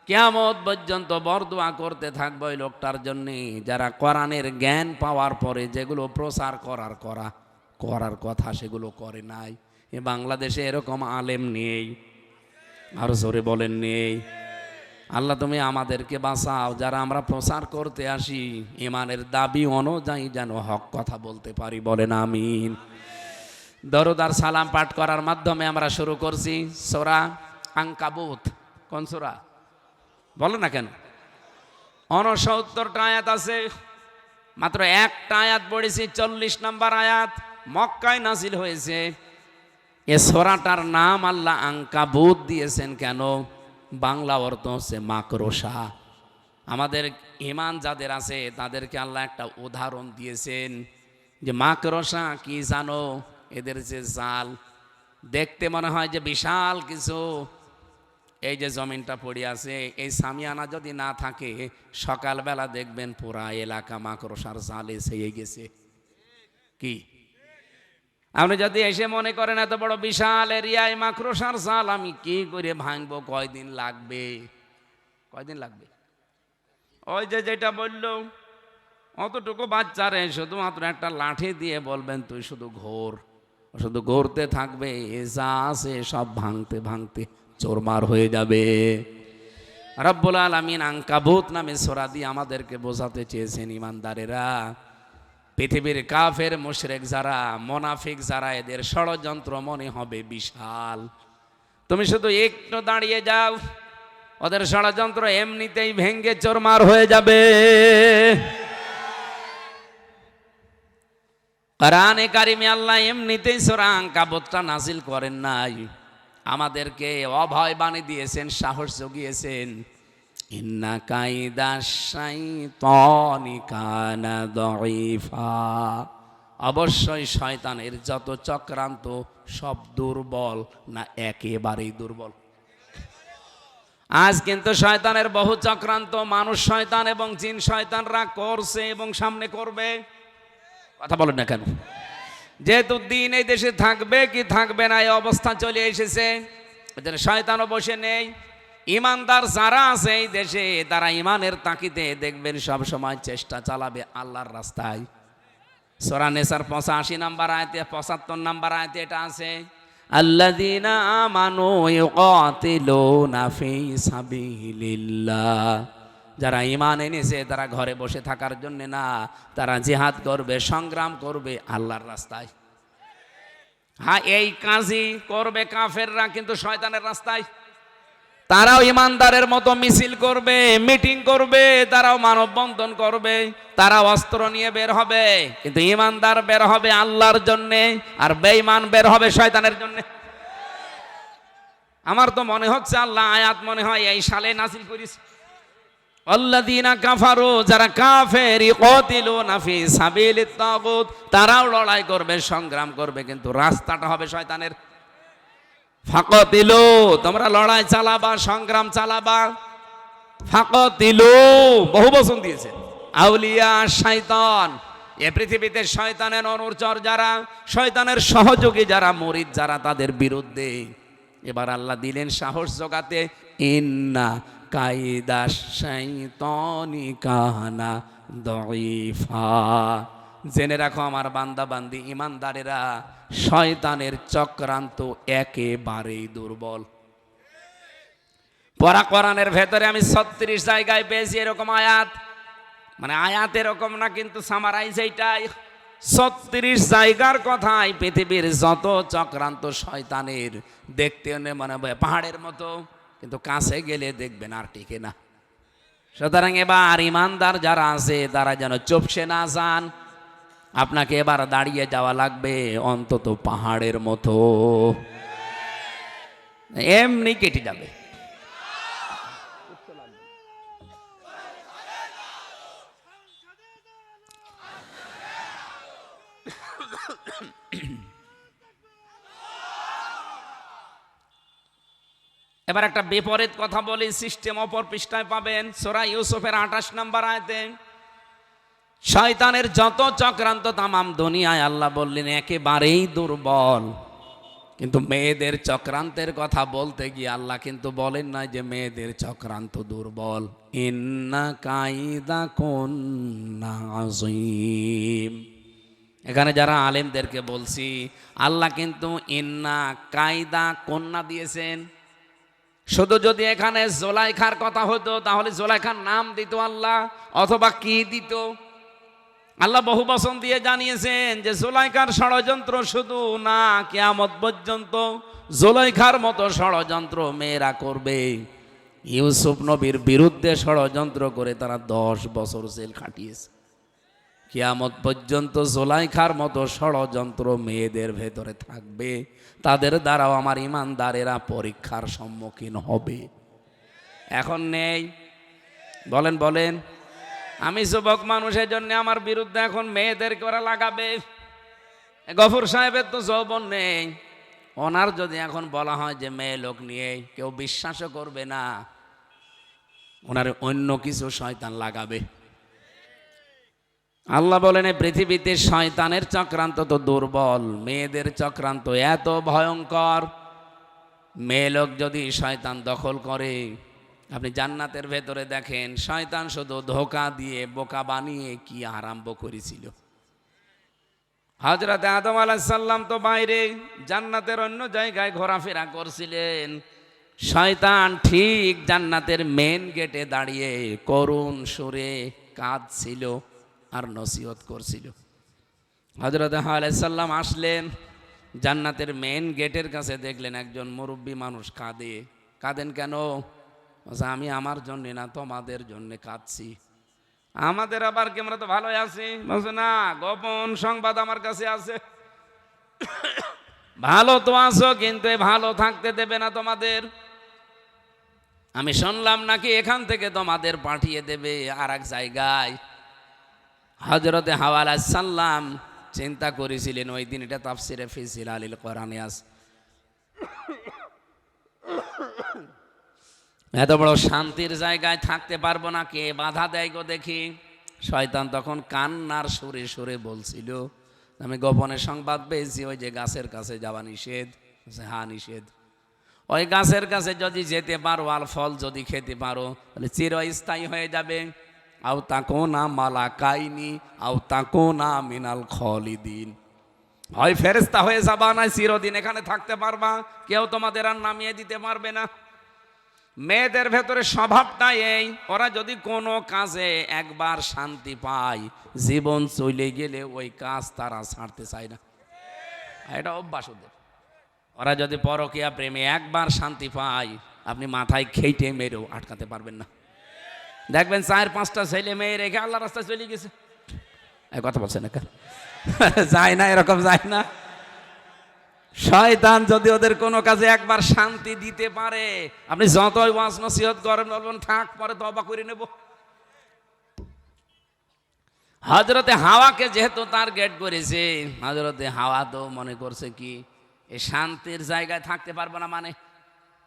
কিয়ামত পর্যন্ত বরদোয়া করতে থাকবে ওই লোকটার জন্যে যারা কোরআনের জ্ঞান পাওয়ার পরে যেগুলো প্রচার করার কথা সেগুলো করে নাই। এ বাংলাদেশে এরকম আলেম নেই, আরো জোরে বলেন নেই। আল্লাহ তুমি আমাদেরকে বাঁচাও, যারা আমরা প্রচার করতে আসি ইমানের দাবি অনুযায়ী যেন হক কথা বলতে পারি, বলেন আমিন। দরুদ আর সালাম পাঠ করার মাধ্যমে আমরা শুরু করছি সূরা আনকাবুত। কোন সূরা বলো না কেন? 69টা আয়াত আছে, মাত্র একটা আয়াত পড়েছি, 40 নম্বর আয়াত, মক্কায় নাজিল হয়েছে। এ সূরাটার নাম আল্লাহ আনকাবুত দিয়েছেন কেন? বাংলা অর্থ হচ্ছে মাকড়সা। আমাদের ঈমান যাদের আছে তাদেরকে আল্লাহ একটা উদাহরণ দিয়েছেন যে মাকড়সা কি জানো? এদের যে জাল দেখতে মনে হয় যে বিশাল কিছু, এই যে জমিনটা পড়ে আছে, এই সামিয়ানা যদি না থাকে সকালবেলা দেখবেন পুরা এলাকা মাকড়সার জালে ছেয়ে গেছে। কি আপনি যদি এসে মনে করেন এত বড় বিশাল এরিয়ায় মাকড়সার জাল আমি কি করে ভাঙবো, কয়দিন লাগবে? ওই যে যেটা বলল, অতটুকু বাচ্চারে শুধুমাত্র একটা লাঠি দিয়ে বলবেন তুই শুধু ঘোর, শুধু ঘুরতে থাকবে, যা আছে সব ভাঙতে ভাঙতে চোরমার হয়ে যাবে। রব্বুল আলামিন আনকাবুত নামে সূরা দিয়ে আমাদেরকে বোঝাতে চেয়েছেন, ইমানদারেরা, পৃথিবীর কাফের মুশরিক যারা, মুনাফিক যারা, এদের ষড়যন্ত্র মনে হবে বিশাল। তুমি শুধু একটু দাঁড়িয়ে যাও, ওদের ষড়যন্ত্র এমনিতেই ভেঙ্গে চোরমার হয়ে যাবে। কোরআনে কারিমে আল্লাহ এমনিতেই সূরা আনকাবুতটা নাজিল করেন নাই, আমাদেরকে অভয় বাণী দিয়েছেন, সাহস জুগিয়েছেন। ইন্না কাইদাশ শাইতানি কানা দাঈফা, অবশ্যই শয়তানের যত চক্রান্ত সব দুর্বল, না একেবারেই দুর্বল। আজ কিন্তু শয়তানের বহু চক্রান্ত মানুষ শয়তান এবং জিন শয়তানরা করছে এবং সামনে করবে। কথা বলেন না কেন? যেহেতু দিন এই দেশে থাকবে কি থাকবে না এই অবস্থা চলে এসেছে, এদের শয়তানও বসে নেই। ইমানদার যারা আছে এই দেশে তারা ইমানের তাকিদে দেখবেন সব সময় চেষ্টা চালাবে আল্লাহর রাস্তায়। সূরা নিসার 85 নম্বর আয়াতে, 75 নম্বর আয়াতে এটা আছে, আল্লাযীনা আমানু ইউকাতিলুনা ফি সাবিলিল্লাহ, যারা ঈমান এনেছে তারা ঘরে বসে থাকার জন্য না, তারা জিহাদ করবে, সংগ্রাম করবে আল্লাহর রাস্তায়। হ্যাঁ, এই কাজই করবে কাফেররা কিন্তু শয়তানের রাস্তায়। তারাও ইমানদারের মতো মিছিল করবে, মিটিং করবে, তারাও মানববন্ধন করবে, তারাও অস্ত্র নিয়ে বের হবে, কিন্তু ইমানদার বের হবে আল্লাহর জন্যে, আর বেঈমান বের হবে শয়তানের জন্যে। আমার তো মনে হচ্ছে আল্লাহ আয়াত মনে হয় এই সালে নাযিল করেছে, আল্লাযীনা কাফারু, যারা কাফের, ইকাতিলুনা ফি সাবিলিত তাগুত, তারাও লড়াই করবে, সংগ্রাম করবে, কিন্তু রাস্তাটা হবে শয়তানের। ফাকাতিলু, তোমরা লড়াই চালাবা, সংগ্রাম চালাবা। ফাকাতিলু বহু বচন দিয়েছে। আউলিয়া শয়তান, এ পৃথিবীতে শয়তানের অনুচর যারা, শয়তানের সহযোগী যারা, মুরিদ যারা, তাদের বিরুদ্ধে এবার আল্লাহ দিলেন সাহস জোগাতে, ইন্না কাইদা শাইতানি কানা দাঈফা। জেনে রাখো আমার বান্দা বান্দি ইমানদারেরা, শয়তানের চক্রান্ত একেবারেই দুর্বল। পরা কোরআনের ভেতরে আমি 36 জায়গায় পেয়েছি এরকম আয়াত, মানে আয়াত এরকম না, কিন্তু সামারাইজ এইটাই। 36 জায়গার কথাই পৃথিবীর যত চক্রান্ত শয়তানের, দেখতে মনে হয় পাহাড়ের মতো, কিন্তু কাছে গেলে দেখবেন আর টিকে না। সুতরাং এবার ইমানদার যারা আছে তারা যেন চুপসে না যান। আপনাকে এবার দাঁড়িয়ে যাওয়া লাগবে অন্তত পাহাড়ের মতো, এমনি কেটে যাবে। এবার একটা বিপরীত কথা বলি, সিস্টেম অপর পৃষ্ঠায় পাবেন, সূরা ইউসুফের 28 নম্বর আয়াতে। শয়তানের যত চক্রান্ত তামাম দুনিয়ায় আল্লাহ বললেন একেবারেই দুর্বল, কিন্তু মেয়েদের চক্রান্তের কথা বলতে গিয়ে আল্লাহ কিন্তু বলেন না যে মেয়েদের চক্রান্ত দুর্বল। ইন্না কাইদা কুন্না আযীম। এখানে যারা আলেমদেরকে বলছি, আল্লাহ কিন্তু ইন্না কাইদা কন্যা দিয়েছেন। শুধু যদি এখানে জোলাইখার কথা হতো তাহলে জোলাইখার নাম দিত আল্লাহ, অথবা কি দিত। আল্লাহ বহু বচন দিয়ে জানিয়েছেন যে জোলাইখার ষড়যন্ত্র শুধু না, কিয়ামত পর্যন্ত জোলাইখার মতো ষড়যন্ত্র মেয়েরা করবে। ইউসুফ নবীর বিরুদ্ধে ষড়যন্ত্র করে তারা 10 বছর জেল খাটিয়েছে। কিয়ামত পর্যন্ত জোলাইখার মতো ষড়যন্ত্র মেয়েদের ভেতরে থাকবে, তাদের দ্বারাও আমার ইমানদারেরা পরীক্ষার সম্মুখীন হবে। এখন নেই, বলেন বলেন, আমি যুবক মানুষের জন্য আমার বিরুদ্ধে এখন মেয়েদেরকে ওরা লাগাবে। গফুর সাহেবের তো যৌবন নেই, ওনার যদি এখন বলা হয় যে মেয়ে লোক নিয়ে, কেউ বিশ্বাসও করবে না, ওনার অন্য কিছু শয়তান লাগাবে। আল্লাহ বলেন পৃথিবীতে শয়তানের চক্রান্ত তো দুর্বল, মেয়েদের চক্রান্ত এত ভয়ঙ্কর। মেয়ে লোক যদি শয়তান দখল করে, আপনি জান্নাতের ভেতরে দেখেন শয়তান শুধু ধোঁকা দিয়ে বোকা বানিয়ে কি আরম্ভ করেছিল। হযরত আদম আলাইহিস সালাম তো বাইরে জান্নাতের অন্য জায়গায় ঘোরাফেরা করছিলেন, শয়তান ঠিক জান্নাতের মেন গেটে দাঁড়িয়ে করুণ সুরে কাঁদছিল আর নসিহত করছিল। হযরত হাওয়া আলাইহিস সালাম আসলেন, জান্নাতের মেন গেটের কাছে দেখলেন একজন মুরব্বী মানুষ কাঁদে। কাঁদেন কেন? আমি আমার জন্য না, তোমাদের জন্য কাঁদছি। আমাদের আবার কি, আমরা তো ভালোই আছি। বলছে না, গোপন সংবাদ আমার কাছে আছে। ভালো তো আছো, কিন্তু ভালো থাকতে দেবে না তোমাদের। আমি শুনলাম নাকি এখান থেকে তোমাদের পাঠিয়ে দেবে আর এক জায়গায়। হযরতে হাওয়া আলাইহিস সালাম চিন্তা করেছিলেন ওই দিন, এটা তাফসিরে ফি জিলালিল কোরআনে আছে, এত বড় শান্তির জায়গায় থাকতে পারবো না, কে বাধা দেয় গো দেখি। শয়তান তখন কান্নার সুরে সুরে বলছিল, আমি গোপনে সংবাদ পেয়েছি ওই যে গাছের কাছে যাওয়া নিষেধ। হ্যাঁ নিষেধ। ওই গাছের কাছে যদি যেতে পারো আর ফল যদি খেতে পারো তাহলে চিরস্থায়ী হয়ে যাবে। আও তাকুনা মালাকাইনি আও তাকুনা মিনাল খালিদিন, হয় ফেরেশতা হয়ে যাবা না চিরদিন এখানে থাকতে পারবা, কেউ তোমাদের আর নামিয়ে দিতে পারবে না। মেয়েদের ভেতরে স্বভাবটা এই, ওরা যদি কোনো কাজে একবার শান্তি পায়, জীবন চলে গেলে ওই কাজ তারা ছাড়তে চায় না, এটা অভ্যাস ওদের। ওরা যদি পরকীয়া প্রেমে একবার শান্তি পায়, আপনি মাথায় খেইটে মেরেও আটকাতে পারবেন না। দেখবেন 4-5টা ছেলে মেয়ে রেখে আল্লাহ রাস্তায় চলে গেছে। এই কথা বলছেন না কেন? যায় না, এরকম যায় না। শয়তান যদি ওদের কোনো কাজে একবার শান্তি দিতে পারে, আপনি যতই ওয়াজ নসিহত করেন বলবেন থাক পরে তওবা করে নেব। হযরতে হাওয়াকে যেহেতু টার্গেট করেছে, হযরতে হাওয়া তো মনে করছে কি এই শান্তির জায়গায় থাকতে পারবো না, মানে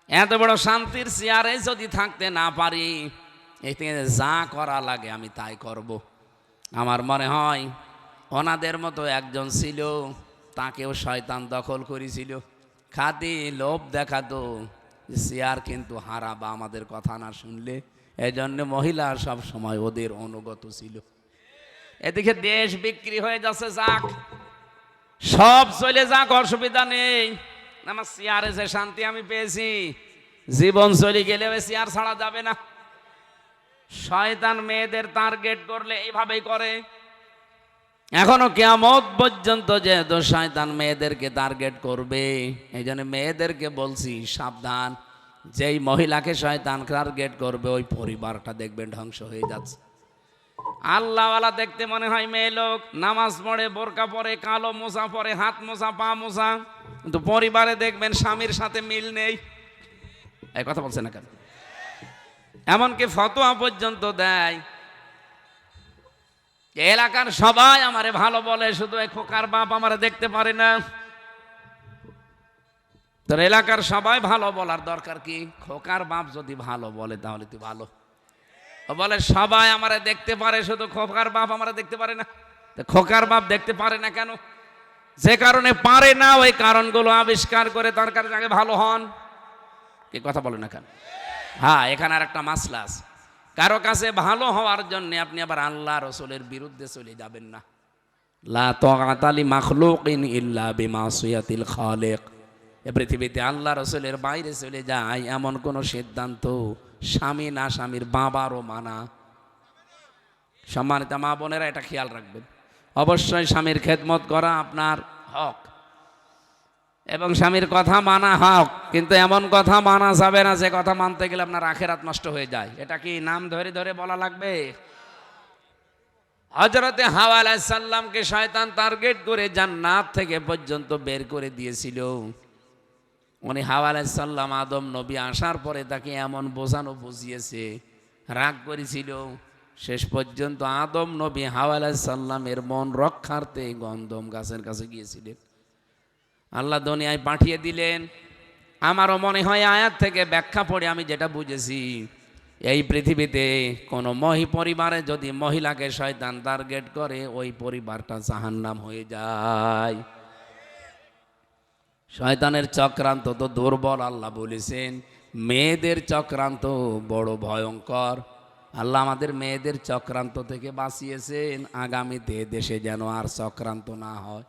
এত বড় শান্তির চেয়ারে যদি থাকতে না পারি, এই থেকে যা করা লাগে আমি তাই করব। আমার মনে হয় ওনাদের মতো একজন ছিল, তাকেও শয়তান দখল করেছিল। খাদি লোভ দেখাতো চেয়ার কিন্তু হারাবা আমাদের কথা না শুনলে, এজন্য মহিলা সব সময় ওদের অনুগত ছিল। এদিকে দেশ বিক্রি হয়ে যাচ্ছে, যাক সব চলে যাক, অসুবিধা নেই। আমার চেয়ারে যে শান্তি আমি পেয়েছি, জীবন চলে গেলে ওই চেয়ার ছাড়া যাবে না। শয়তান মেয়েদের টার্গেট করলে এইভাবেই করে। এখনো কিয়ামত পর্যন্ত যেহেতু শয়তান মেয়েদেরকে টার্গেট করবে, এই জন্য মেয়েদেরকে বলছি সাবধান। যেই মহিলাকে শয়তান টার্গেট করবে ওই পরিবারটা দেখবেন ধ্বংস হয়ে যাচ্ছে। আল্লাহওয়ালা দেখতে মনে হয় মেয়ে লোক, নামাজ পড়ে, বোরকা পরে, কালো মোজা পরে, হাত মোজা, পা মোজা, কিন্তু পরিবারে দেখবেন স্বামীর সাথে মিল নেই। এই কথা বলছে না কেন? এমনকি ফতোয়া পর্যন্ত দেয়, এলাকার সবাই আমারে ভালো বলে, শুধু এই খোকার বাপ আমারে দেখতে পারে না। তোর এলাকার সবাই ভালো বলার দরকার কি? খোকার বাপ যদি ভালো বলে তাহলে তুই ভালো। বলে সবাই আমারে দেখতে পারে, শুধু খোকার বাপ আমারে দেখতে পারে না। খোকার বাপ দেখতে পারে না কেন? যে কারণে পারে না ওই কারণগুলো আবিষ্কার করে তার কাছে আগে ভালো হন। কি কথা বলে না কেন? হ্যাঁ, এখানে আর একটা মাসলা আছে। কারো কাছে ভালো হওয়ার জন্য আপনি আবার আল্লাহ রসুলের বিরুদ্ধে চলে যাবেন না। লা তাআতা লি মাখলুকিন ইল্লা বিমাসিয়াতিল খালিক। এ পৃথিবীতে আল্লাহ রসুলের বাইরে চলে যায় এমন কোন সিদ্ধান্ত স্বামী না স্বামীর বাবারও মানা। সম্মানিত মা বোনেরা, এটা খেয়াল রাখবেন। অবশ্যই স্বামীর খেদমত করা আপনার হক এবং স্বামীর কথা মানা হক, কিন্তু এমন কথা মানা যাবে না যে কথা মানতে গেলে আপনার আখিরাত নষ্ট হয়ে যায়। এটা কি নাম ধরে ধরে বলা লাগবে? হযরতে হাওয়া আলাইহিস সালামকে শয়তান টার্গেট করে জান্নাত থেকে পর্যন্ত বের করে দিয়েছিল। উনি হাওয়া আলাইহিস সালাম আদম নবী আসার পরে তাকে এমন বোঝানো বুঝিয়েছে, রাগ করেছিল। শেষ পর্যন্ত আদম নবী হাওয়া আলাইহিস সালামের মন রক্ষার্থে গন্ধম গাছের কাছে গিয়েছিলেন। আল্লাহ দুনিয়ায় পাঠিয়ে দিলেন। আমারও মনে হয় আয়াত থেকে ব্যাখ্যা পড়ে আমি যেটা বুঝেছি, এই পৃথিবীতে কোনো পরিবারে যদি মহিলাকে শয়তান টার্গেট করে ওই পরিবারটা জাহান্নাম হয়ে যায়। শয়তানের চক্রান্ত তো দুর্বল, আল্লাহ বলেছেন। মেয়েদের চক্রান্ত বড় ভয়ঙ্কর। আল্লাহ আমাদের মেয়েদের চক্রান্ত থেকে বাঁচিয়েছেন, আগামীতে দেশে যেন আর চক্রান্ত না হয়।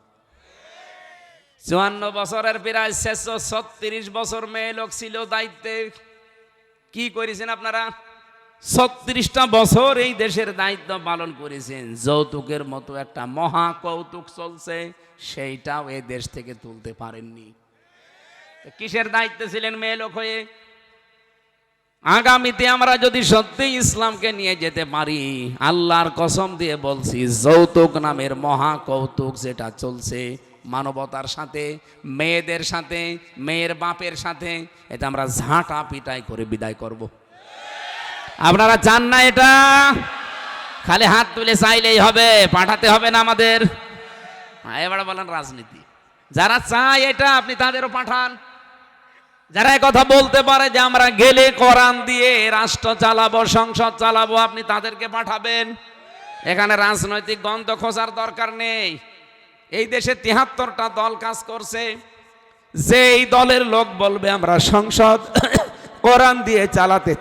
54 বছরের প্রায় 636 বছর মেয়ে লোক ছিল দায়িত্বে। কি করেছেন আপনারা? 36টা বছর এই দেশের দায়িত্ব পালন করেছেন। যৌতুকের মতো একটা মহা কৌতুক চলছে, সেইটাও এই দেশ থেকে তুলতে পারেননি। কিসের দায়িত্বে ছিলেন মেয়ে লোক হয়ে? আগামীতে আমরা যদি সত্যি ইসলামকে নিয়ে যেতে পারি, আল্লাহর কসম দিয়ে বলছি, যৌতুক নামের মহা কৌতুক যেটা চলছে মানবতার সাথে, মেয়েদের সাথে, মেয়ের বাপের সাথে, এটা আমরা ঝাঁটা পিটাই করে বিদায় করব। আপনারা চান না এটা? খালি হাত তুলে চাইলেই হবে, পাঠাতে হবে না আমাদের। এবার বলেন রাজনীতি। যারা চায় এটা আপনি তাদেরও পাঠান। যারা কথা বলতে পারে যে আমরা গেলে কোরআন দিয়ে রাষ্ট্র চালাবো, সংসদ চালাবো, আপনি তাদেরকে পাঠাবেন। এখানে রাজনৈতিক গন্ধ খোঁজার দরকার নেই। এই দেশে 73টা দল কাজ করছে। যেই দলের লোক বলবে আমরা সংসদ কোরআন দিয়ে চালাতে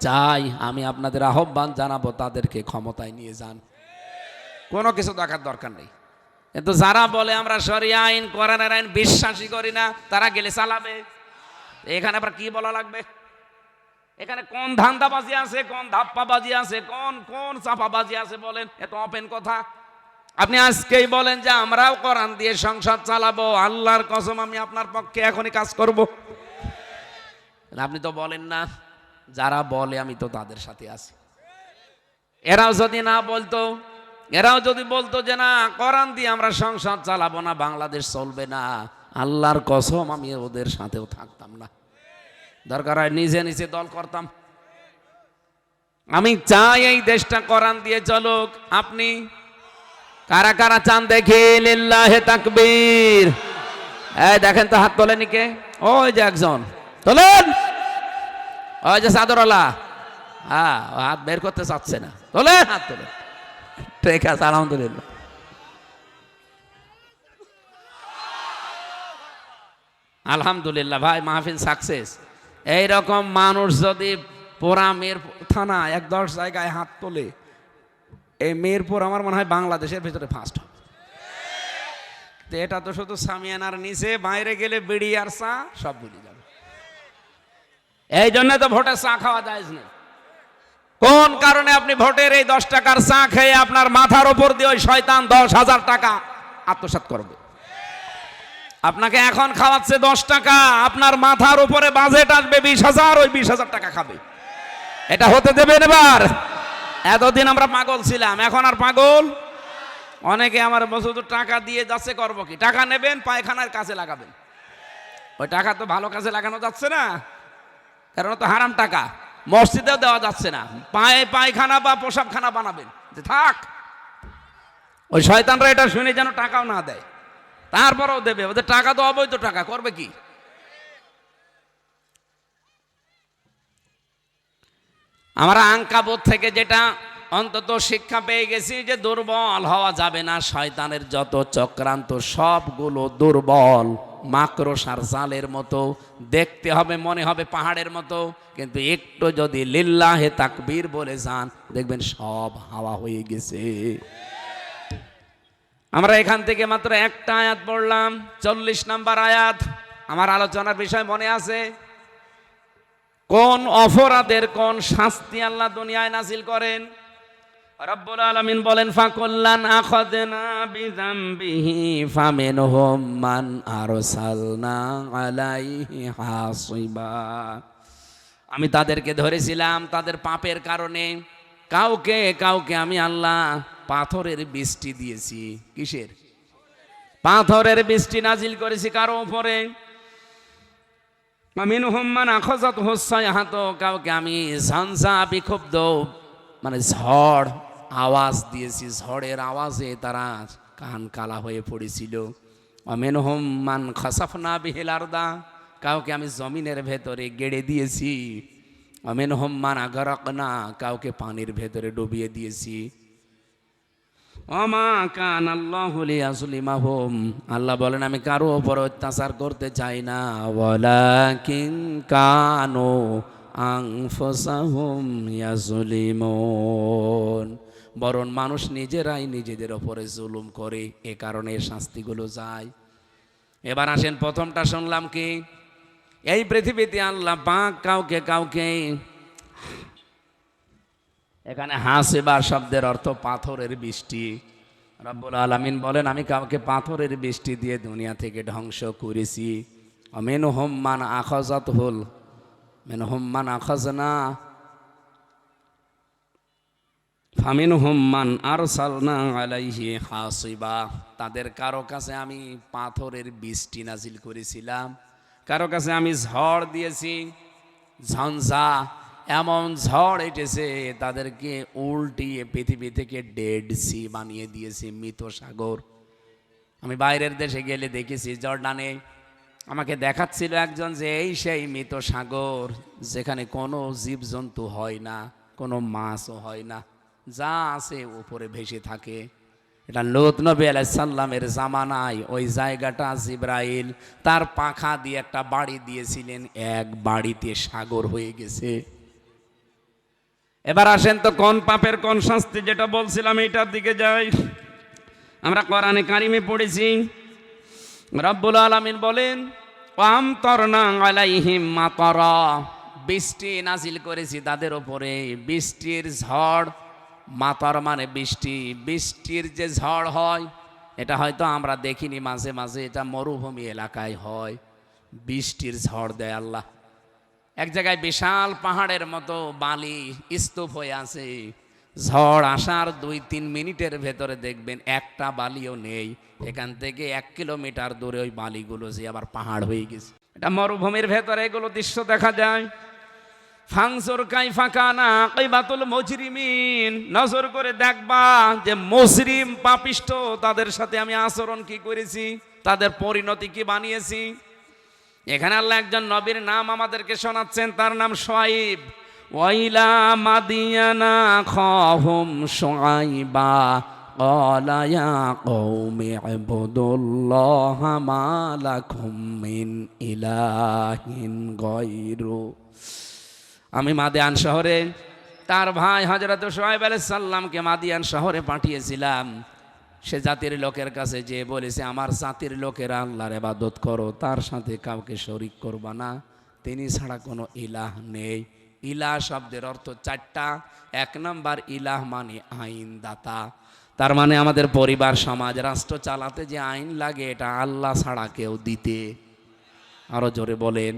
চাই, আমি আপনাদের আহ্বান জানাবো তাদেরকে ক্ষমতায় নিয়ে যান। কোনো কিছু দেখার দরকার নেই। কিন্তু যারা বলে আমরা শরিয়া আইন, কোরআনের আইন বিশ্বাসই করি না, তারা গেলে চালাবে। এখানে আবার কি বলা লাগবে? এখানে কোন ধান্দাবাজি আছে, কোন ধাপ্পাবাজি আছে, কোন কোন চাপাবাজি আছে বলেন? এত ওপেন কথা। আপনি আজকেই বলেন যে আমরাও কোরআন দিয়ে সংসদ চালাবো, আল্লাহর কসম আমি আপনার পক্ষে এখনই কাজ করব। আপনি তো বলেন না, যারা বলে আমি তো তাদের সাথে আছি। এরাও যদি না বলতো, এরাও যদি বলতো যে না কোরআন দিয়ে আমরা সংসার চালাবো না, বাংলাদেশ চলবে না, আল্লাহর কসম আমি ওদের সাথেও থাকতাম না, দরকার হয় নিজে নিজে দল করতাম। আমি চাই এই দেশটা কোরআন দিয়ে চলুক। আপনি কারা কারা চান দেখি? লিল্লাহে তাকবীর। এই দেখেন তো, হাত তোলেনি কে? ওই যে একজন তোলেন, ওই যে চাদরওয়ালা, হ্যাঁ হাত বের করতে চাচ্ছে না, তোলেন হাত তোলেন। ঠিক আছে, আলহামদুলিল্লাহ। আলহামদুলিল্লাহ ভাই, মাহফিল সাকসেস। এইরকম মানুষ যদি পুরা মিরপুর থানা ১-১০ জায়গায় হাত তোলে, এই মিরপুর আমার মনে হয় বাংলাদেশের ভিতরে ফার্স্ট হবে। তো এটা তো শুধু সামিয়ানার নিচে, বাইরে গেলে বিড়ি আর চা সব ভুলে যাবে। এই জন্য তো ভোটে চা খাওয়া যায় না। কোন কারণে আপনি ভোটের এই 10 টাকার চা খেয়ে আপনার মাথার উপর দিয়ে ওই শয়তান 10,000 টাকা আত্মসাৎ করবে? আপনাকে এখন খাওয়াচ্ছে 10 টাকা, আপনার মাথার উপরে বাজেট আসবে 20,000, ওই 20,000 টাকা খাবে। এটা হতে দেবেন এবার? এতদিন আমরা পাগল ছিলাম, এখন আর পাগল। অনেকে আমার বছর টাকা দিয়ে যাচ্ছে, করবো কি? টাকা নেবেন পায়খানার কাছে লাগাবেন, ওই টাকা তো ভালো কাজে লাগানো যাচ্ছে না, কারণ তো হারাম টাকা। মসজিদেও দেওয়া যাচ্ছে না, পায়খানা বা প্রসাবখানা বানাবেন, যে থাক। ওই শয়তানরা এটা শুনে যেন টাকাও না দেয়, তারপরেও দেবে। ওদের টাকা তো অবৈধ টাকা, করবে কি? আমরা আঙ্কাবোধ থেকে যেটা অন্তত শিক্ষা পেয়ে গেছি, যে দুর্বল হওয়া যাবে না। শয়তানের যত চক্রান্ত সবগুলো দুর্বল, মাকড়সার জালের মতো। দেখতে হবে, মনে হবে পাহাড়ের মতো, কিন্তু একটু যদি লিল্লাহে তাকবীর বলে যান, দেখবেন সব হাওয়া হয়ে গেছে। আমরা এখান থেকে মাত্র একটা আয়াত পড়লাম, 40 নম্বর আয়াত। আমার আলোচনার বিষয় মনে আছে? কোন অপরাধের কোন শাস্তি আল্লাহ দুনিয়ায় নাজিল করেন? রব্বুল আলামিন বলেন, ফাকুল্লান আখাযনা বিযামবিহি ফামিনহুম মান আরসালনা আলাইহি হাসিবা। আমি তাদেরকে ধরেছিলাম তাদের পাপের কারণে। কাউকে কাউকে আমি আল্লাহ পাথরের বৃষ্টি দিয়েছি। কিসের? পাথরের বৃষ্টি নাজিল করেছি কারো উপরে। মিনহুম মান আখাযাতহু সাইহাতু, কাউকে আমি ঝঞ্ঝা বিক্ষুব্ধ মানে ঝড় আওয়াজ দিয়েছি, ঝড়ের আওয়াজে তারা কান কালা হয়ে পড়েছিল। মিনহুম মান খাসাফনা বিহিল আরদা, কাউকে আমি জমিনের ভেতরে গেড়ে দিয়েছি। মিনহুম মান আগরাকনা, কাউকে পানির ভেতরে ডুবিয়ে দিয়েছি। ওমা কানাল্লাহু লিয়াযলিমাহুম, আল্লাহ বলেন আমি কারো উপর অত্যাচার করতে চাই না। ওয়ালাকিন কানু আনফুসাহুম ইয়াযলিমুন, বরং মানুষ নিজেরাই নিজেদের উপরে জুলুম করে, এ কারণে শাস্তিগুলো যায়। এবার আসেন, প্রথমটা শুনলাম কি? এই পৃথিবীতে আল্লাহ পাক কাউকে কাউকে, এখানে হাসিবা শব্দের অর্থ পাথরের বৃষ্টি। রব্বুল আলামিন বলেন আমি কাউকে পাথরের বৃষ্টি দিয়ে দুনিয়া থেকে ধ্বংস করেছি। মিনহুম মান আখাযাতহুল, মিনহুম মান আখাযনা ফামিনহুম মান আরসালনা আলাইহি হাসিবা, তাদের কারো কাছে আমি পাথরের বৃষ্টি নাজিল করেছিলাম, কারো কাছে আমি ঝড় দিয়েছি, ঝঞ্ঝা। এমন ঝড় এসেছে তাদেরকে উল্টিয়ে পৃথিবী থেকে ডেড সি বানিয়ে দিয়েছে, মৃত সাগর। আমি বাইরের দেশে গেলে দেখেছি, জর্ডানে আমাকে দেখাচ্ছিল একজন যে এই সেই মৃত সাগর, যেখানে কোনো জীবজন্তু হয় না, কোনো মাছও হয় না, যা আছে উপরে ভেসে থাকে। এটা লূত নবী আলাইহিস সালামের জামানায় ওই জায়গাটা জিবরাইল তার পাখা দিয়ে একটা বাড়ি দিয়েছিলেন, এক বাড়িতে সাগর হয়ে গেছে। এবার আসেন তো কোন পাপের কোন শাস্তি, যেটা বলছিলাম এটার দিকে যাই। আমরা কোরআনে কারিমে পড়েছি, রব্বুল আলামিন বলেন আমতারনা আলাইহিম মাতারা, বৃষ্টি নাজিল করেছি তাদের উপরে, বৃষ্টির ঝড়। মাতার মানে বৃষ্টি, বৃষ্টির যে ঝড় হয় এটা হয়তো আমরা দেখিনি, মাঝে মাঝে এটা মরুভূমি এলাকায় হয়, বৃষ্টির ঝড় দেয় আল্লাহ। এক জায়গায় বিশাল পাহাড়ের মতো বালি স্তূপ হয়ে আছে, ঝড় আসার 2-3 মিনিটের ভেতরে দেখবেন একটা বালিও নেই। এখান থেকে 1 কিলোমিটার দূরে ওই বালিগুলো যে আবার পাহাড় হয়ে গেছে। এটা মরুভূমির ভেতরে এগুলো দৃশ্য দেখা যায়। ফাংসুর কাইফা কানা আকিবাতুল মুজরিমিন, নজর করে দেখবা যে মুজরিম পাপিষ্ঠ তাদের সাথে আমি আচরণ কি করেছি, তাদের পরিণতি কি বানিয়েছি। এখানে আল্লাহ একজন নবীর নাম আমাদেরকে শোনাচ্ছেন, তার নাম শুআয়ব। ওয়াইলা মাদিয়ানা খাহুম শুআইবা ক্বালা ইয়া কওমি ইবুদুল্লাহা মা লাকুম মিন ইলাহিন গায়রু। আমি মাদিয়ান শহরে তার ভাই হযরত শুআয়ব আলাইহিস সালামকে মাদিয়ান শহরে পাঠিয়েছিলাম। সে জাতির লোকের কাছে যে বলেছে, আমার জাতির লোকেরা আল্লাহর ইবাদত করো, তার সাথে কাউকে শরীক করবা না, তিনি ছাড়া কোনো ইলাহ নেই। ইলাহ শব্দের অর্থ 4টা। 1 নম্বর ইলাহ মানে আইন দাতা, তার মানে আমাদের পরিবার সমাজ রাষ্ট্র চালাতে যে আইন লাগে এটা আল্লাহ ছাড়া কেউ দিতে। আরো জোরে বলেন।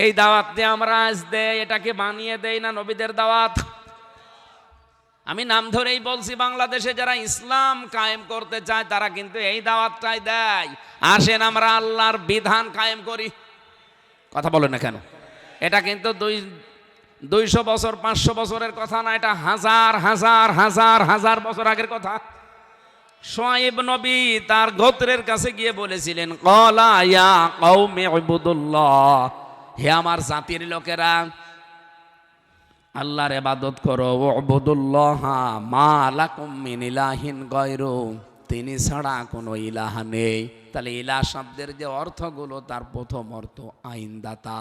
এই দাওয়াত দিয়ে আমরা আজ দেই, এটাকে বানিয়ে দেই না নবীদের দাওয়াত। আমি নাম ধরেই বলছি, বাংলাদেশে যারা ইসলাম কায়েম করতে চায় তারা কিন্তু এই দাওয়াতটাই দেয়, আসেন আমরা আল্লাহর বিধান কায়েম করি। কথা বলেন না কেন? এটা কিন্তু 200 বছর 500 বছরের কথা না, এটা হাজার হাজার হাজার হাজার বছর আগের কথা। শুআয়ব নবী তার গোত্রের কাছে গিয়ে বলেছিলেন, ক্বালা ইয়া কওমি ইবুদুল্লাহ, হে আমার জাতির লোকেরা আল্লাহর ইবাদত করো। উবুদুল্লাহা মা লাকুম মিন ইলাহিন গায়রু, তিনি ছাড়া কোনো ইলাহ নেই। তাহলে ইলাহ শব্দের যে অর্থগুলো, তার প্রথম অর্থ আইনদাতা।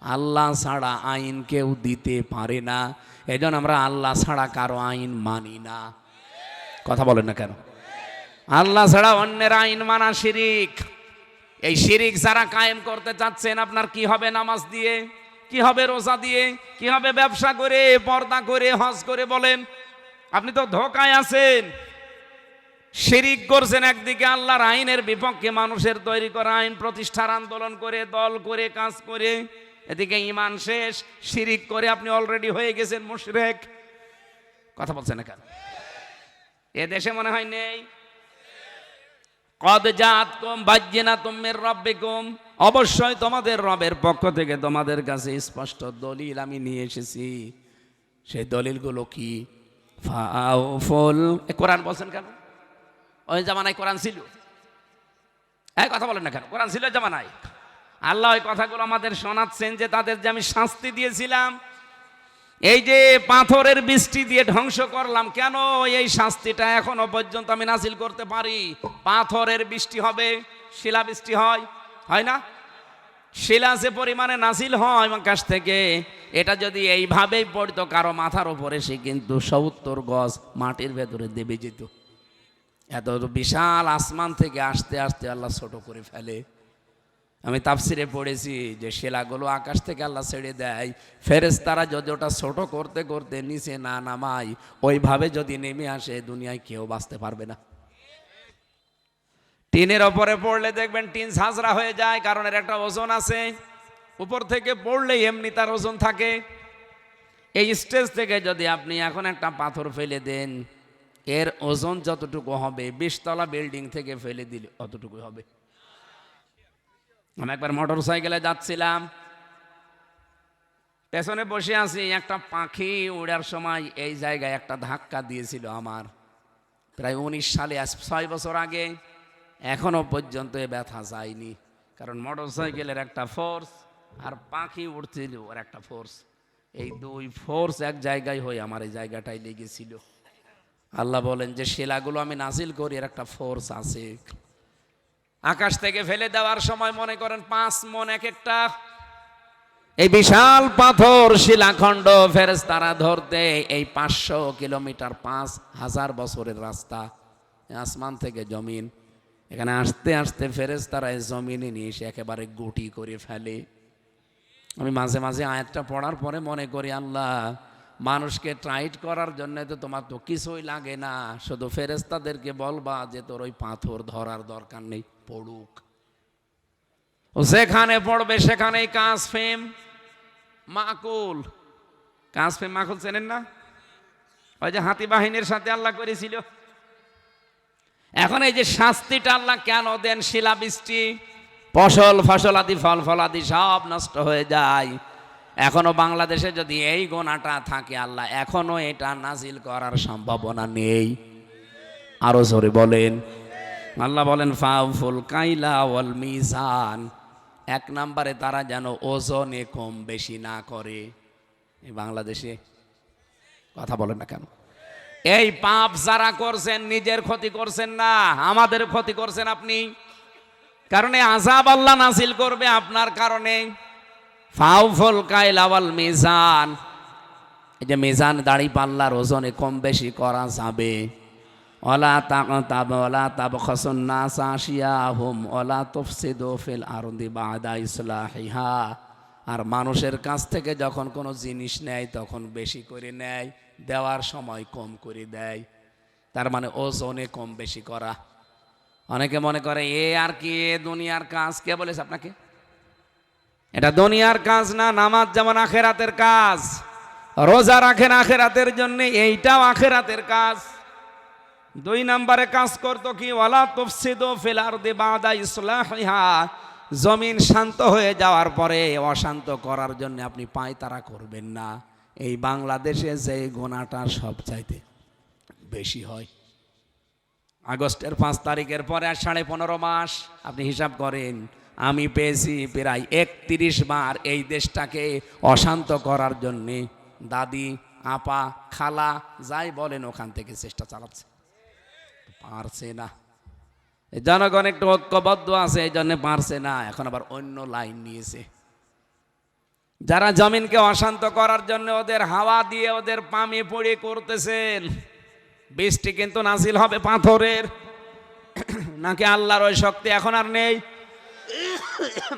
আল্লাহ ছাড়া আইন কেউ দিতে পারে না, এজন্য আমরা আল্লাহ ছাড়া কারো আইন মানি না। কথা বলেন না কেন? আল্লাহ ছাড়া অন্যের আইন মানা শিরিক। এই শিরিক যারা কায়েম করতে চাচ্ছেন, আপনার কি হবে নামাজ দিয়ে, কি হবে রোজা দিয়ে, কি হবে ব্যবসা করে, পর্দা করে, হজ করে? বলেন। আপনি তো ধোকায় আছেন, শিরিক করছেন। একদিকে আল্লাহর আইনের বিপক্ষে মানুষের তৈরি করা আইন প্রতিষ্ঠার আন্দোলন করে, দল করে, কাজ করে, এদিকে ঈমান শেষ, শিরিক করে আপনি অলরেডি হয়ে গেছেন মুশরিক। কথা বলছেন না কেন? এ দেশে মনে হয় নেই। কদ জাআতকুম বায়্যিনাতুম মির রাব্বিকুম, অবশ্যই তোমাদের রবের পক্ষ থেকে তোমাদের কাছে স্পষ্ট দলিল আমি নিয়ে এসেছি। সেই দলিলগুলো কি? ফাউফুল, কোরআন বলছেন কেন? ওই জামানায় কোরআন ছিল? এই কথা বলেন না কেন? কোরআন ছিল জামানায়? আল্লাহ ওই কথাগুলো আমাদের শোনাচ্ছেন যে তাদের যে আমি শাস্তি দিয়েছিলাম, এই যে পাথরের বৃষ্টি দিয়ে ধ্বংস করলাম, কেন এই শাস্তিটা এখনো পর্যন্ত আমি নাজিল করতে পারি? পাথরের বৃষ্টি হবে, শিলা বৃষ্টি হয়, হয় না? শিলা যে পরিমাণে নাজিল হয় আকাশ থেকে, এটা যদি এইভাবেই পড়তো কারো মাথার উপরে, সে কিন্তু 70 গজ মাটির ভেতরে দেবে যেত। এত বিশাল আসমান থেকে আসতে আসতে আল্লাহ ছোট করে ফেলে। আমি তাফসিরে পড়েছি যে শিলাগুলো আকাশ থেকে আল্লাহ ছেড়ে দেয়, ফেরেশতারা যদি ওটা ছোট করতে করতে নিচে না নামায়, ওইভাবে যদি নেমে আসে, দুনিয়ায় কেউ বাঁচতে পারবে না। টিনের ওপরে পড়লে দেখবেন টিন ঝাঁঝরা হয়ে যায়, কারণ এর একটা ওজন আছে। উপর থেকে পড়লে এমনি তার ওজন থাকে। এই স্টেজ থেকে যদি আপনি এখন একটা পাথর ফেলে দেন, এর ওজন যতটুকু হবে 20 তলা বিল্ডিং থেকে ফেলে দিলে অতটুকু হবে। আমি একবার মোটর সাইকেলে যাচ্ছিলাম, পেছনে বসে আছি, একটা পাখি উড়ার সময় এই জায়গায় একটা ধাক্কা দিয়েছিল আমার, প্রায় 19 সালে, 6 বছর আগে। এখনো পর্যন্ত এ ব্যথা যায়নি, কারণ মোটর সাইকেলের একটা ফোর্স আর পাখি উড়ছিল ওর একটা ফোর্স, এই দুই ফোর্স এক জায়গায় হয়ে আমার এই জায়গাটায় লেগেছিল। আল্লাহ বলেন যে শিলাগুলো আমি নাজিল করি, এর একটা ফোর্স আছে। আকাশ থেকে ফেলে দেওয়ার সময় মনে করেন 5 মণ এক একটা, এই বিশাল পাথর শিলাখণ্ড ফেরেশতারা ধরতে এই 500 কিলোমিটার, 5000 বছরের রাস্তা, আসমান থেকে জমিন, এখানে আসতে আসতে ফেরেশতারা জমিনে নিয়ে এসে একেবারে গুটি করে ফেলে। আমি মাঝে মাঝে আয়াতটা পড়ার পরে মনে করি, আল্লাহ মানুষকে টাইট করার জন্য তো তোমার তো কিছুই লাগে না, শুধু ফেরেশতাদেরকে বলবা যে তোর ওই পাথর ধরার দরকার নেই, পড়ুক। ও যেখানে পড়বে সেখানেই কাজ ফেম। মাকুল, কাসফে মাকুল চেনেন না? ওই যে হাতি বাহিনীর সাথে আল্লাহ করেছিল। এখন এই যে শাস্তিটা আল্লাহ কেন দেন? শিলাবৃষ্টি, ফসল আদি ফল ফলাদি সব নষ্ট হয়ে যায়। এখনো বাংলাদেশে যদি এই গোনাটা থাকে, আল্লাহ এখনো এটা নাজিল করার সম্ভাবনা নেই। আরো জোরে বলেন। আল্লাহ বলেন ফাউফুল কাইলা ওয়াল মিজান, এক নম্বরে তারা যেন ওজনে কম বেশি না করে। এই বাংলাদেশে কথা বলেন না কেন? এই পাপ যারা করছেন নিজের ক্ষতি করছেন না, আমাদের ক্ষতি করছেন আপনি। কারণে আযাব আল্লাহ নাজিল করবে আপনার কারণে। ফাউফুল কাইলা ওয়াল মিজান, এই যে মিজান দাড়ি পাল্লার ওজনে কম বেশি করা যাবে। ওয়ালা তাকতাবু ওয়ালা তাবখাসুন নাস আশিয়াহুম ওয়ালা তুফসিদু ফিল আরদি বাদা ইসলাহিহা। আর মানুষের কাছ থেকে যখন কোনো জিনিস নেয় তখন বেশি করে নেয়, দেওয়ার সময় কম করে দেয়। তার মানে ওজনে কম বেশি করা। অনেকে মনে করে এ আর কি, এ দুনিয়ার কাজ। কে বলেছে আপনাকে? এটা দুনিয়ার কাজ না। নামাজ যেমন আখেরাতের কাজ, রোজা রাখেন আখেরাতের জন্য, এইটাও আখেরাতের কাজ। 2 নম্বরে কাজ করতো কি? ওয়ালা তুফসিদু ফিল আরদি বাদা ইসলাহিহা, জমিন শান্ত হয়ে যাওয়ার পরে অশান্ত করার জন্য আপনি পায়তারা করবেন না। এই বাংলাদেশে যে গোনাটা সবচাইতে বেশি হয়। আগস্টের 5 তারিখের পরে আর 15.5 মাস আপনি হিসাব করেন, আমি পেয়েছি প্রায় 31 বার এই দেশটাকে অশান্ত করার জন্যে দাদি, আপা, খালা যাই বলেন ওখান থেকে চেষ্টা চালাচ্ছে, পারছে না। জনগণ একটু ঐক্যবদ্ধ আছে, এই জন্য পারছে না। এখন আবার অন্য লাইন নিয়েছে। যারা জমিনকে অশান্ত করার জন্য ওদের হাওয়া দিয়ে ওদের পামে পড়ে করতেছেন। বৃষ্টি কিন্তু নাজিল হবে পাথরের, নাকি আল্লাহর ওই শক্তি এখন আর নেই?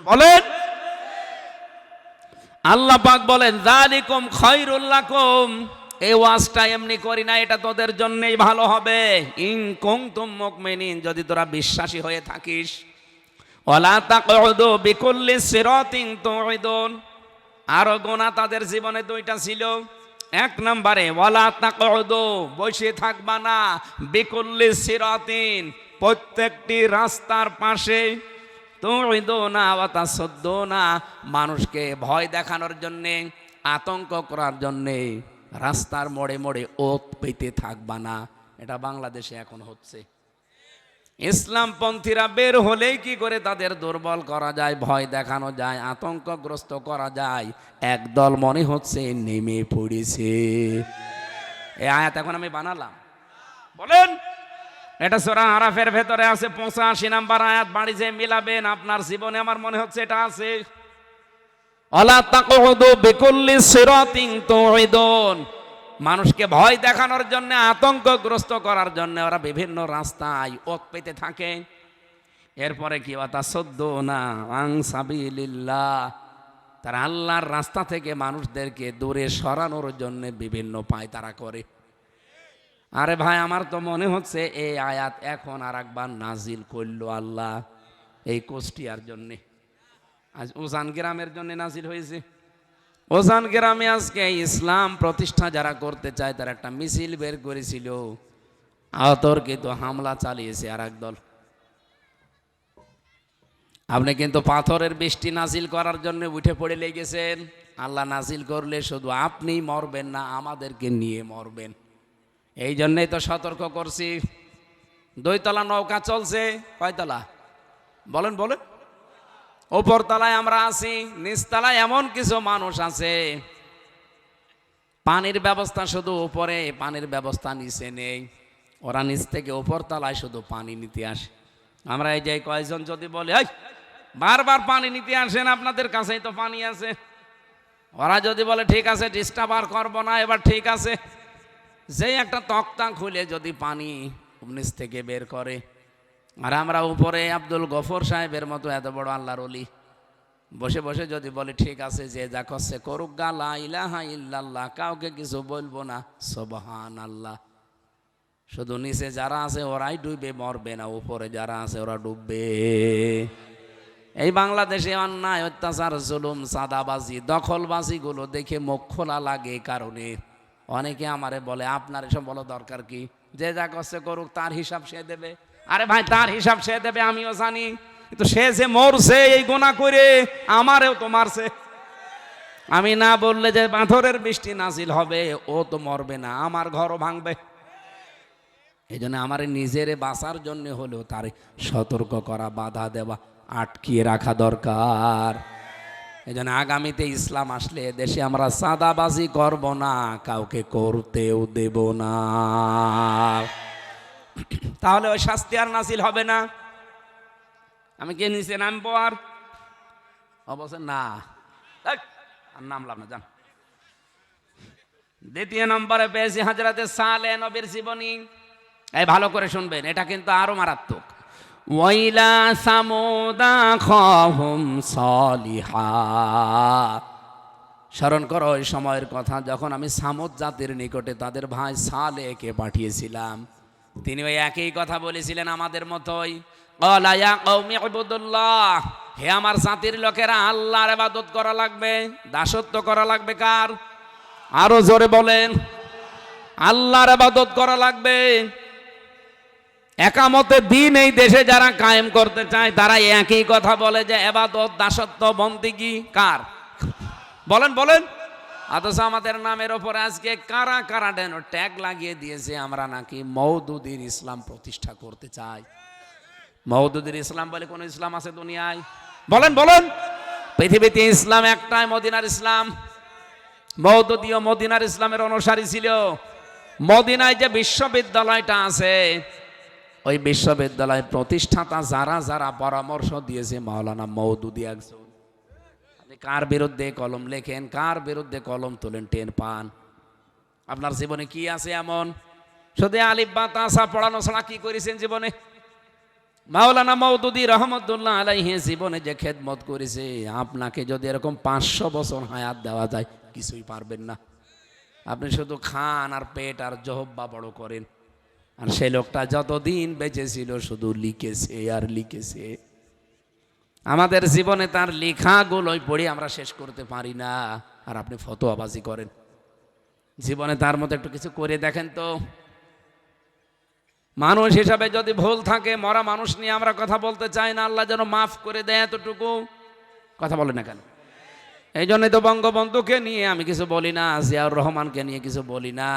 বলেন। আল্লাহ পাক বলেন যালিকুম খায়রুল লাকুম, এই ওয়াজটা এমনি করি না, এটা তোদের জন্যই ভালো হবে। ইন কুনতুম মুমিনিন, যদি তোরা বিশ্বাসী হয়ে থাকিস। ওয়ালা তাকউদু বিকুল্লি সিরাতিন তুইদুন, আরো গোনা তাদের জীবনে 2টা ছিল। 1 নম্বরে ওয়ালা তাকউদু, বসে থাকবা না, বিকুল্লি সিরাতিন, প্রত্যেকটি রাস্তার পাশে, তুইদুনা ওয়া তাসুদ্দুনা, মানুষকে ভয় দেখানোর জন্যে, আতঙ্ক করার জন্যে রাস্তার মোড়ে মোড়ে ওত পেতে থাকবা না। এটা বাংলাদেশে এখন হচ্ছে। ইসলামপন্থীরা বের হলেই কি করে তাদের দুর্বল করা যায়, ভয় দেখানো যায়, আতঙ্কগ্রস্ত করা যায়, একদল মনে হচ্ছে নেমে পড়েছে। এই আয়াত এখন আমি বানালাম। বলেন। এটা সূরা আরাফের ভেতরে আছে, 85 নম্বর আয়াত। বাড়ি যে মিলাবেন আপনার জীবনে, আমার মনে হচ্ছে এটা আছে। ওয়ালা তাকউদু বিকুল্লি সিরাতিন তুইদুন, মানুষকে ভয় দেখানোর জন্য, আতঙ্কগ্রস্ত করার জন্য ওরা বিভিন্ন রাস্তায় ওত পেতে থাকে। এরপরে কি? ওয়া তাসুদ্দুনা আন সাবিলিল্লাহ, তারা আল্লাহর রাস্তা থেকে মানুষদেরকে দূরে সরানোর জন্য বিভিন্ন পায়তারা করে। আরে ভাই, আমার তো মনে হচ্ছে এই আয়াত এখন আর একবার নাজিল করলো আল্লাহ এই কুষ্টিয়ার জন্যে। আজ উজান গ্রামের জন্য নাজিল হয়েছে। উজান গ্রামে আজকে ইসলাম প্রতিষ্ঠা যারা করতে চায় তারা একটা মিছিল বের করেছিল, অতর্কিত হামলা চালিয়েছে আর একদল। আপনি কিন্তু পাথরের বৃষ্টি নাজিল করার জন্য উঠে পড়ে লেগেছেন। আল্লাহ নাজিল করলে শুধু আপনি মরবেন না, আমাদেরকে নিয়ে মরবেন। এই জন্যই তো সতর্ক করছি। 2 তলা নৌকা চলছে, কয়তলা বলেন বলেন? উপর তলায় আমরা আছি, নিচতলায় এমন কিছু মানুষ আছে পানির ব্যবস্থা শুধু উপরে, পানির ব্যবস্থা নিচে নেই। ওরা নিচ থেকে উপর তলায় শুধু পানি নিতে আসে। আমরা এই যে কয়েকজন যদি বলে এই বারবার পানি নিতে আসেন, আপনাদের কাছেই তো পানি আছে, ওরা যদি বলে ঠিক আছে ডিস্টার্ব আর করবো না, এবার ঠিক আছে, যেই একটা তক্তা খুলে যদি পানি নিচ থেকে বের করে, আর আমরা উপরে আব্দুল গফর সাহেবের মতো এত বড় আল্লাহর ওলি বসে বসে যদি বলে ঠিক আছে যে যা করছে করুক গা, লা ইলাহা ইল্লাল্লাহ, কাউকে কিছু বলবো না, সুবহানাল্লাহ, শুধু নিচে যারা আছে ওরাই ডুবে মরবে না, উপরে যারা আছে ওরা ডুববে। এই বাংলাদেশে অন্যায় অত্যাচার জুলুম চাঁদাবাজি দখলবাজিগুলো দেখে মুখ খোলা লাগে। এই কারণে অনেকে আমারে বলে আপনার এসব বলো দরকার কি, যে যা করছে করুক, তার হিসাব সে দেবে। আরে ভাই, তার হিসাব সে দেবে আমিও জানি, কিন্তু সে যে মরছে এই গুনাহ করে, আমারেও তো মারছে। আমি না বললে যে পাথরের বৃষ্টি নাজিল হবে, ও তো মরবে না, আমার ঘরও ভাঙবে। এই জন্য আমার নিজের বাঁচার জন্য হলেও তার সতর্ক করা, বাধা দেওয়া, আটকিয়ে রাখা দরকার। এই জন্য আগামীতে ইসলাম আসলে দেশে আমরা চাঁদাবাজি করব না, কাউকে করতেও দেব না। তাহলে ওই শাস্তি আর নাজিল হবে না। আমি কে নিচে নামবো আর অবশ্য না, আর নামলাম না, জান। দ্বিতীয় নম্বরে পেয়েছি হযরতে সালেহ নবীর জীবনী। এই ভালো করে শুনবেন, এটা কিন্তু আরো মারাত্মক। ওয়াইলা সামুদা খাহুম সালিহা। স্মরণ করো ওই সময়ের কথা যখন আমি সামুদ জাতির নিকটে তাদের ভাই সালেহকে পাঠিয়েছিলাম। তিনি ওই একই কথা বলেছিলেন আমাদের মতোই। ক্বালা ইয়া কওমি ইবুদুল্লাহ, হে আমার জাতির লোকেরা, আল্লাহর ইবাদত করা লাগবে, দাসত্ব করা লাগবে কার? আরো জোরে বলেন, আল্লাহর ইবাদত করা লাগবে। একামতে দিন এই দেশে যারা কায়েম করতে চায় তারা একই কথা বলে যে ইবাদত, দাসত্ব, বন্দেগী কার? বলেন বলেন। অথচ আমাদের নামের ওপরে আজকে কারা কারা যেন ট্যাগ লাগিয়ে দিয়েছে, আমরা নাকি মওদুদির ইসলাম প্রতিষ্ঠা করতে চাই। মওদুদির ইসলাম বলে কোন ইসলাম আছে দুনিয়ায়? বলেন বলেন। পৃথিবীতে ইসলাম একটাই, মদিনার ইসলাম। মওদুদিও মদিনার ইসলামের অনুসারী ছিল। মদিনায় যে বিশ্ববিদ্যালয়টা আছে, ওই বিশ্ববিদ্যালয় প্রতিষ্ঠাতা যারা যারা পরামর্শ দিয়েছে, মাওলানা মওদুদি একজন। আপনি কার বিরুদ্ধে কলম লেখেন, কার বিরুদ্ধে কলম তোলেন, টের পান? আপনার জীবনে কি আছে এমন? শুধু আলিফ বা তাসা পড়ানো ছাড়া কি করেছেন জীবনে? মাওলানা মওদুদি রহমতুল্লাহ আলাইহি জীবনে যে খেদমত করেছে, আপনাকে যদি এরকম 500 বছর হায়াত দেওয়া যায় কিছুই পারবেন না। আপনি শুধু খান আর পেট আর জহব্বা বড় করেন। আর সেই লোকটা যতদিন বেঁচে ছিল শুধু লিখেছে আর লিখেছে। আমাদের জীবনে তার লেখাগুলোই পড়ে আমরা শেষ করতে পারি না, আর আপনি ফতোয়াবাজি করেন। জীবনে তার মতো একটু কিছু করে দেখেন তো। মানুষ হিসাবে যদি ভুল থাকে, মরা মানুষ নিয়ে আমরা কথা বলতে চাই না, আল্লাহ যেন মাফ করে দেয়, এতটুকু কথা বলে না কেন? এই জন্যই তো বঙ্গবন্ধুকে নিয়ে আমি কিছু বলি না, জিয়াউর রহমানকে নিয়ে কিছু বলি না।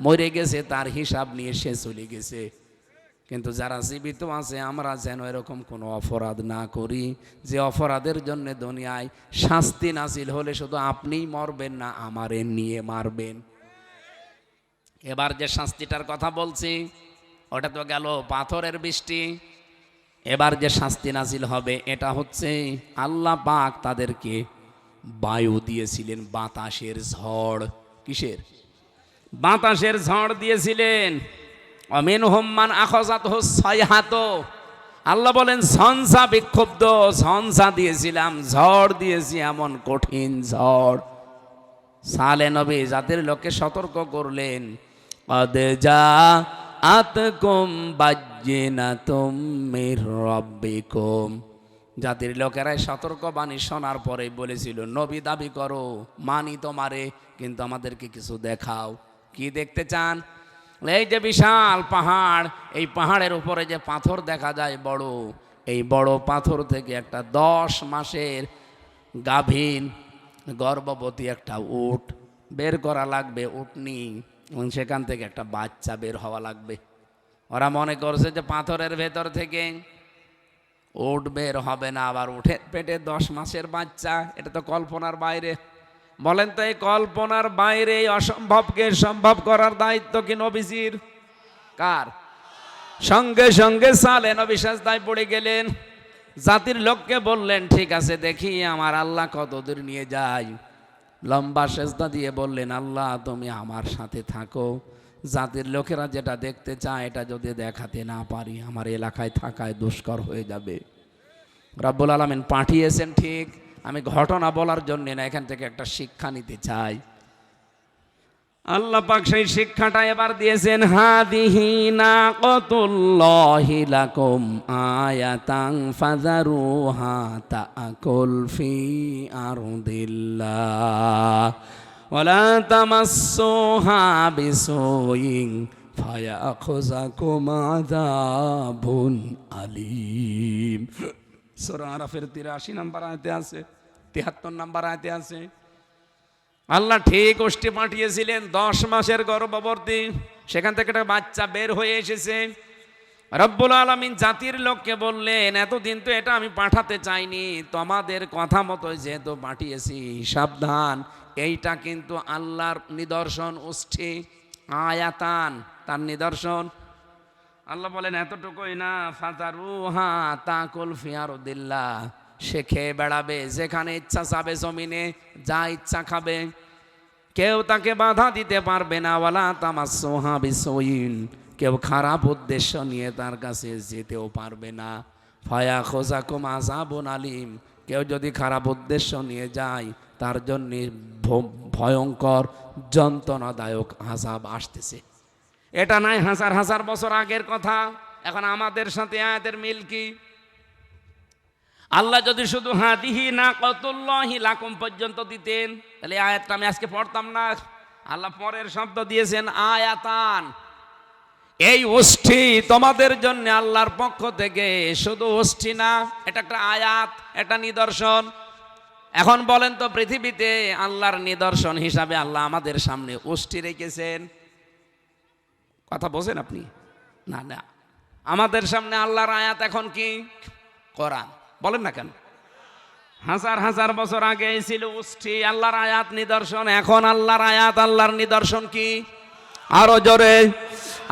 মরে গেছে, তার হিসাব নিয়ে সে চলে গেছে। কিন্তু যারা জীবিত আছে আমরা যেন এরকম কোনো অপরাধ না করি, যে অপরাধের জন্য দুনিয়ায় শাস্তি নাজিল হলে শুধু আপনিই মরবেন না, আমারে নিয়ে মারবেন। এবার যে শাস্তিটার কথা বলছি ওটা তো গেল পাথরের বৃষ্টি। এবার যে শাস্তি নাজিল হবে এটা হচ্ছে আল্লাহ পাক তাদেরকে বায়ু দিয়েছিলেন, বাতাসের ঝড়। কিসের? বাতাসের ঝড় দিয়েছিলেন। অমিনহুম মান আখাযাতহু সাইহাতু। আল্লাহ বলেন ঝঞ্ঝা, বিক্ষুব্ধ ঝঞ্ঝা দিয়েছিলাম, ঝড় দিয়েছি, এমন কঠিন ঝড়। সালেহ নবী জাতির লোককে সতর্ক করলেন, ক্বাদ জাআতকুম বায়্যিনাতুম মির রাব্বিকুম। জাতির লোকেরাই সতর্কবাণী শোনার পরে বলেছিল, নবী দাবি করো, মানি তোমারে, কিন্তু আমাদেরকে কিছু দেখাও। কি দেখতে চান? এই যে বিশাল পাহাড়, এই পাহাড়ের উপরে যে পাথর দেখা যায় বড়, এই বড় পাথর থেকে একটা 10 মাসের গাভীন গর্ভবতী একটা উট বের করা লাগবে, উটনি, এবং সেখান থেকে একটা বাচ্চা বের হওয়া লাগবে। ওরা মনে করছে যে পাথরের ভেতর থেকে উট বের হবে না, আবার উঠে পেটে 10 মাসের বাচ্চা, এটা তো কল্পনার বাইরে। বলেন তো, এই কল্পনার বাইরে এই অসম্ভবকে সম্ভব করার দায়িত্ব কি নবীজির? কার? সঙ্গে সঙ্গে সালেহ নবী সিজদায় পড়ে গেলেন। জাতির লোককে বললেন, ঠিক আছে, দেখি আমার আল্লাহ কতদূর নিয়ে যায়। লম্বা সিজদা দিয়ে বললেন, আল্লাহ তুমি আমার সাথে থাকো। জাতির লোকেরা যেটা দেখতে চায় এটা যদি দেখাতে না পারি, আমার এলাকায় থাকায় দুষ্কর হয়ে যাবে। রব্বুল আলামিন পাঠিয়েছেন ঠিক, আমি ঘটনা বলার জন্য না, এখান থেকে একটা শিক্ষা নিতে চাই। আল্লাহ পাক সেই শিক্ষাটা এবার দিয়েছেন, হাদিহি নাকাতুল্লাহি লাকুম আয়াতান ফাযারুহা তাআকুল ফি আরদিল্লাহ ওয়ালা তামাসসুহা বিসুইন ফায়াখুযাকুম আযাবুন আলীম। সূরা আরাফের 83 নম্বর আয়াতে আছে, 73 নম্বর আয়াতে আছে। আল্লাহ ঠিক ওষ্ঠে পাঠিয়েছিলেন 10 মাসের গর্ভবতী, সেখান থেকে একটা বাচ্চা বের হয়ে এসেছে। রব্বুল আলামিন জাতির লোককে বললেন, এতদিন তো এটা আমি পাঠাতে চাইনি, তোমাদের কথা মতো যেহেতু পাঠিয়েছি, সাবধান, এইটা কিন্তু আল্লাহর নিদর্শন, ওষ্ঠে আয়াতান, তার নিদর্শন। আল্লাহ বলেন এতটুকুই না, ফাযারুহা তাকুল ফি আরদিল্লাহ, সে খেয়ে বেড়াবে, যেখানে ইচ্ছা যাবে জমিনে, যা ইচ্ছা খাবে, কেউ তাকে বাধা দিতে পারবে না। ওয়ালা তামাসসুহা বিসুইন, কেউ খারাপ উদ্দেশ্য নিয়ে তার কাছে যেতেও পারবে না। ফায়াখুযাকুম আযাবুন আলীম, কেউ যদি খারাপ উদ্দেশ্য নিয়ে যায় তার জন্য ভয়ঙ্কর যন্ত্রণাদায়ক আযাব আসতেছে। এটা নাই হাজার হাজার বছর আগের কথা, এখন আমাদের সাথে আয়াতের মিল কি? আল্লাহ যদি শুধু হাদিহি নাকাতুল্লাহি লাকুম পর্যন্ত দিতেন, তাহলে আয়াতটা আমি আজকে পড়তাম না। আল্লাহ পরের শব্দ দিয়েছেন আয়াতান, এই ওষ্ঠী তোমাদের জন্য আল্লাহর পক্ষ থেকে, শুধু ওষ্ঠী না, এটা একটা আয়াত, একটা নিদর্শন। এখন বলেন তো, পৃথিবীতে আল্লাহর নিদর্শন হিসাবে আল্লাহ আমাদের সামনে ওষ্ঠী রেখেছেন, কথা বোঝেন আপনি? না না, আমাদের সামনে আল্লাহর আয়াত এখন কি? কোরআন। বলেন না কেন? হাজার হাজার বছর আগে ছিল ওষ্ঠী, আল্লাহর আয়াত নিদর্শন। এখন আল্লাহর আয়াত, আল্লাহর নিদর্শন কি? আরো জোরে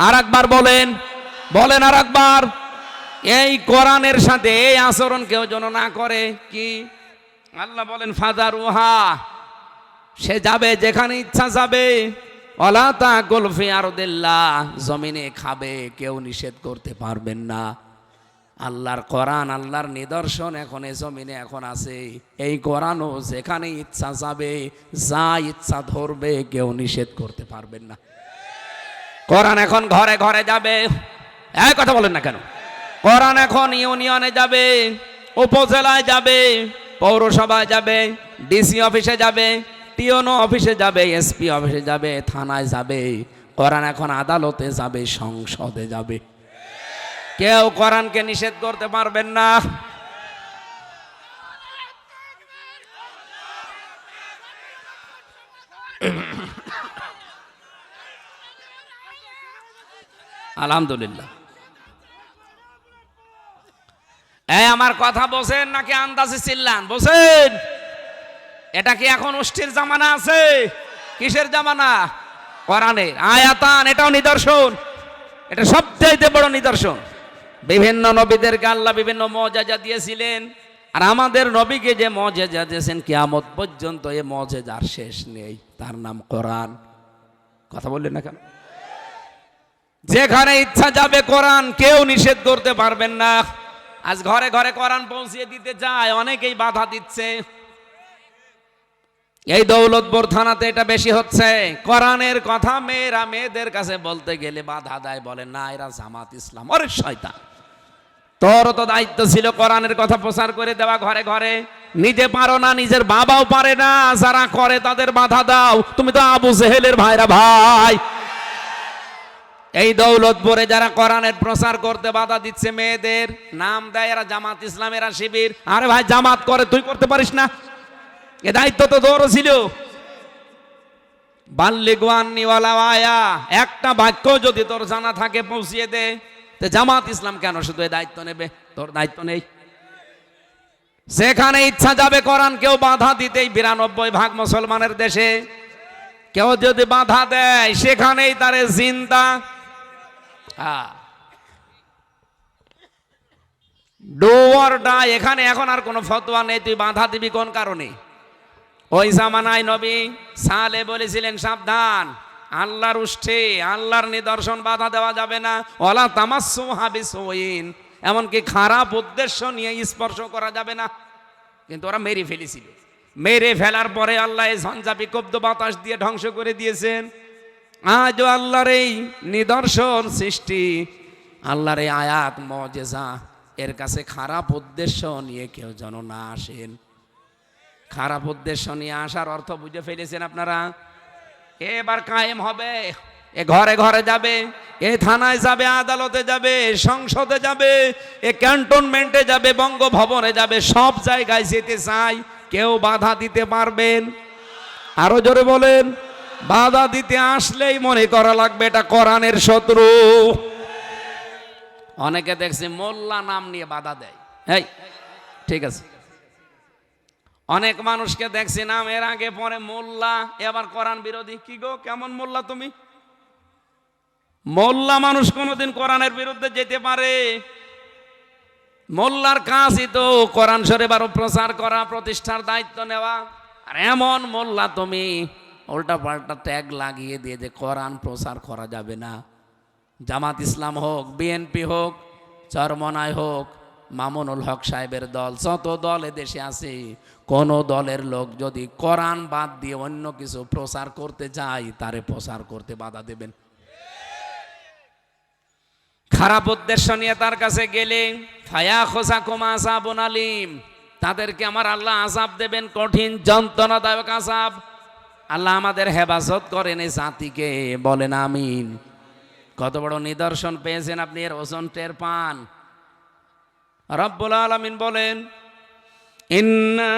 আর একবার বলেন, বলেন আর একবার। এই কোরআনের সাথে এই আচরণ কেউ যেন না করে। কি? আল্লাহ বলেন ফাযারুহা, সে যাবে যেখানে ইচ্ছা যাবে, ওয়ালা তাকুল ফি আরদিল্লাহ, জমিনে খাবে, কেউ নিষেধ করতে পারবেন না। আল্লাহর কোরআন, আল্লাহর নিদর্শন এখন এই জমিনে এখন আছে। এই কোরআনও যেখানে ইচ্ছা যাবে, যা ইচ্ছা ধরবে, কেউ নিষেধ করতে পারবেন না। কোরআন এখন ঘরে ঘরে যাবে, এই কথা বলেন না কেন? কোরআন এখন ইউনিয়নে যাবে, উপজেলায় যাবে, পৌরসভায় যাবে, ডিসি অফিসে যাবে, টিওনো অফিসে যাবে, এসপি অফিসে যাবে, থানায় যাবে। কোরআন এখন আদালতে যাবে, সংসদে যাবে। কেউ কোরআনকে নিষেধ করতে পারবেন না। আলহামদুলিল্লাহ। এই আমার কথা বোঝেন নাকি আন্দাজে চিল্লান? বোঝেন? এটা কি এখন ওষ্ঠীর জামানা আছে? কিসের জামানা? কোরআনের আয়াতান, এটাও নিদর্শন। এটা সবচেয়ে বড় নিদর্শন। বিভিন্ন নবীদেরকে আল্লাহ বিভিন্ন মুআজিজা দিয়েছিলেন, আর আমাদের নবীকে যে মুআজিজা দিয়েছেন কিয়ামত পর্যন্ত, এই মুআজিজার শেষ নেই। তার নাম কোরআন। কথা বললেন না কেন? যেখানে ইচ্ছা যাবে কোরআন, কেউ নিষেধ করতে পারবেন না। আজ ঘরে ঘরে কোরআন পৌঁছিয়ে দিতে যায়, অনেকেই বাধা দিচ্ছে। এই দৌলতপুর থানাতে এটা বেশি হচ্ছে। কোরআনের কথা মেয়েরা মেয়েদের কাছে বলতে গেলে বাধা দেয়, বলে না এরা জামাত ইসলাম। ওরে শয়তান, তোর তো দায়িত্ব ছিল কোরআনের কথা প্রচার করে দেওয়া ঘরে ঘরে। নিজে পারো না, নিজের বাবাও পারে না, যারা করে তাদের বাধা দাও। তুমি তো আবু জেহেলের ভাইরা ভাই। এই দৌলতপুরে যারা কোরআনের প্রচার করতে বাধা দিচ্ছে, মেয়েদের নাম দেয় এরা জামাত ইসলাম, এরা শিবির। আরে ভাই, জামাত করে, তুই করতে পারিস না? এ দায়িত্ব তো তোরও ছিল। বাল্লিগু আন্নী ওয়ালাউ আয়া, একটা বাক্য যদি তোর জানা থাকে পৌঁছিয়ে দে। তো জামাত ইসলাম কেন শুধু এই দায়িত্ব নেবে? তোর দায়িত্ব নেই? যেখানে ইচ্ছা যাবে কোরআন, কেউ বাধা দিতেই 92% মুসলমানের দেশে কেউ যদি বাধা দেয়, সেখানেই তারে জিন্দা। Do or die. এখানে এখন আর কোনো ফতোয়া নেই, তুই বাধা দিবি কোন কারণে? ওই জামানায় নবী সালে বলেছিলেন সাবধান, আল্লাহর উষ্ঠে, আল্লাহর নিদর্শন বাধা দেওয়া যাবে না। ওয়ালা তামাসসুহা বিসুইন, এমনকি খারাপ উদ্দেশ্য নিয়ে স্পর্শ করা যাবে না। কিন্তু ওরা মেরে ফেলেছিল। মেরে ফেলার পরে আল্লাহ ঝঞ্ঝা বিক্ষুব্ধ বাতাস দিয়ে ধ্বংস করে দিয়েছেন। আজও আল্লাহর এই নিদর্শন সৃষ্টি, আল্লাহর এই আয়াত মুজিজা, এর কাছে খারাপ উদ্দেশ্য নিয়ে কেউ যেন না আসেন। খারাপ উদ্দেশ্য নিয়ে আসার অর্থ বুঝে ফেলেছেন আপনারা? এবার কায়েম হবে, এ ঘরে ঘরে যাবে, এ থানায় যাবে, আদালতে যাবে, সংসদে যাবে, এ ক্যান্টনমেন্টে যাবে, বঙ্গভবনে যাবে, সব জায়গায় যেতে চাই। কেউ বাধা দিতে পারবেন? আরো জোরে বলেন। বাধা দিতে আসলেই মনে করা লাগবে এটা কোরআনের শত্রু। অনেকে দেখছি মোল্লা নাম নিয়ে বাধা দেয়। এই ঠিক আছে, অনেক মানুষকে দেখছি নাম এর আগে পরে মোল্লা, এবার কোরআন বিরোধী। কি গো, কেমন মোল্লা তুমি? মোল্লা মানুষ কোনোদিন কোরআনের বিরুদ্ধে যেতে পারে? মোল্লার কাজই তো কোরআন শরীফ আরো প্রচার করা, প্রতিষ্ঠার দায়িত্ব নেওয়া। আর এমন মোল্লা তুমি উল্টা পাল্টা ট্যাগ লাগিয়ে দিয়ে যে কোরআন প্রচার করা যাবে না। জামাত ইসলাম হোক, বিএনপি হোক, চরমনায় হোক, মামুনুল হক সাহেবের দল, যত দল এদেশে আছে, কোন দলের লোক যদি কোরআন বাদ দিয়ে অন্য কিছু প্রচার করতে যায়, তারে প্রচার করতে বাধা দেবেন। খারাপ উদ্দেশ্য নিয়ে তার কাছে গেলে ফায়া খোসাকুম আযাবুন আলীম, তাদেরকে আমার আল্লাহ আযাব দেবেন, কঠিন যন্ত্রণাদায়ক আযাব। আল্লাহ আমাদের হেফাজত করেন এই জাতিকে, বলেন আমিন। কত বড় নিদর্শন পেয়েছেন আপনি, এর ওজন টের পান। রব্বুল আলামিন বলেন, ইন্না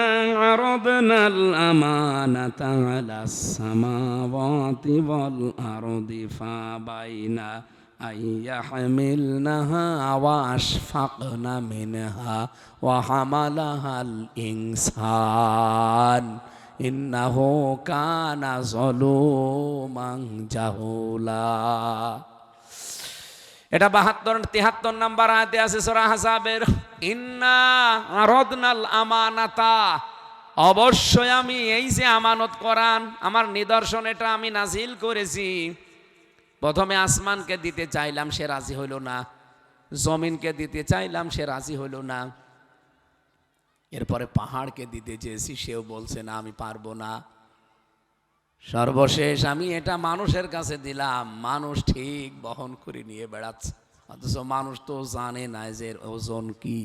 আরাদনাল আমানাতা আলাস সামাওয়াতি ওয়াল আরদি ফাবাইনা আইয়াহমিলনাহা ওয়া আশফাকনা মিনহা ওয়া হামালাহাল ইনসান ইন্নাহু কানা যালুমান জাহুলা। এটা 72-73 নাম্বার আয়াতে আছে সূরা আহজাবের। ইন্না আরাদনাল আমানাতা, অবশ্যই আমি এই যে আমানত কোরআন, আমার নিদর্শন, এটা আমি নাজিল করেছি। প্রথমে আসমানকে দিতে চাইলাম, সে রাজি হইল না। জমিনকে দিতে চাইলাম, সে রাজি হইল না। এরপরে পাহাড়কে দিতে চেয়েছি, সেও বলছে না, আমি পারবো না। সর্বশেষ আমি এটা মানুষের কাছে দিলাম, মানুষ ঠিক বহন করে নিয়ে বেড়াচ্ছে, অথচ মানুষ তো জানে না যে এর ওজন কি।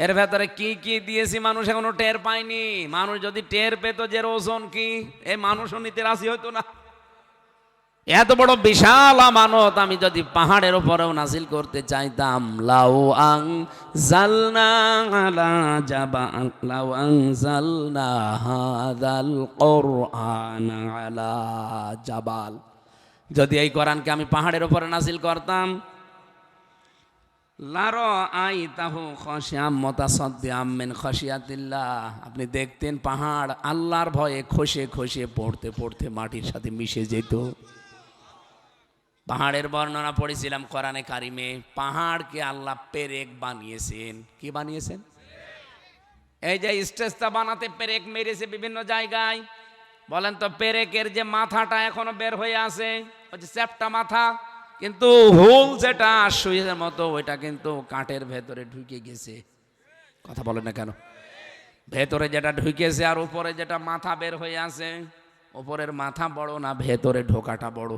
এর ভেতরে কি কি দিয়েছি মানুষ এখনো টের পায়নি। মানুষ যদি টের পেত যে এর ওজন কি, এই মানুষও নিতে রাজি হইতো না। এত বড় বিশাল আমানত আমি যদি পাহাড়ের উপরেও নাজিল করতে চাইতাম, লাউ আং জালনা আলা জাবাল, লাউ আং জালনা হাদাল কুরআন আলা জাবাল, যদি এই কোরআনকে আমি পাহাড়ের উপরে নাজিল করতাম, লারা আইতাহু খাশিয়াম মুতাসাদ্দিআম মিন খাশিয়াতিল্লাহ, আপনি দেখতেন পাহাড় আল্লাহর ভয়ে খসে খসে পড়তে পড়তে মাটির সাথে মিশে যেত। পাহাড়ের বর্ণনা পড়েছিলাম কোরআনে কারিমে, পাহাড়কে আল্লাহ পেরেক বানিয়েছেন। কি বানিয়েছেন? এই যে স্টেজটা বানাতে পেরেক মেরেছে বিভিন্ন জায়গায়, বলেন তো পেরেকের যে মাথাটা এখনো বের হয়ে আছে, ওই যে চ্যাপ্টা মাথা, কিন্তু হুল যেটা সুইয়ের মতো, ওইটা কিন্তু কাঠের ভেতরে ঢুকে গেছে। কথা বলেন না কেন? ভেতরে যেটা ঢুকেছে আর উপরে যেটা মাথা বের হয়ে আছে, উপরের মাথা বড় না ভেতরে ঢোকাটা বড়?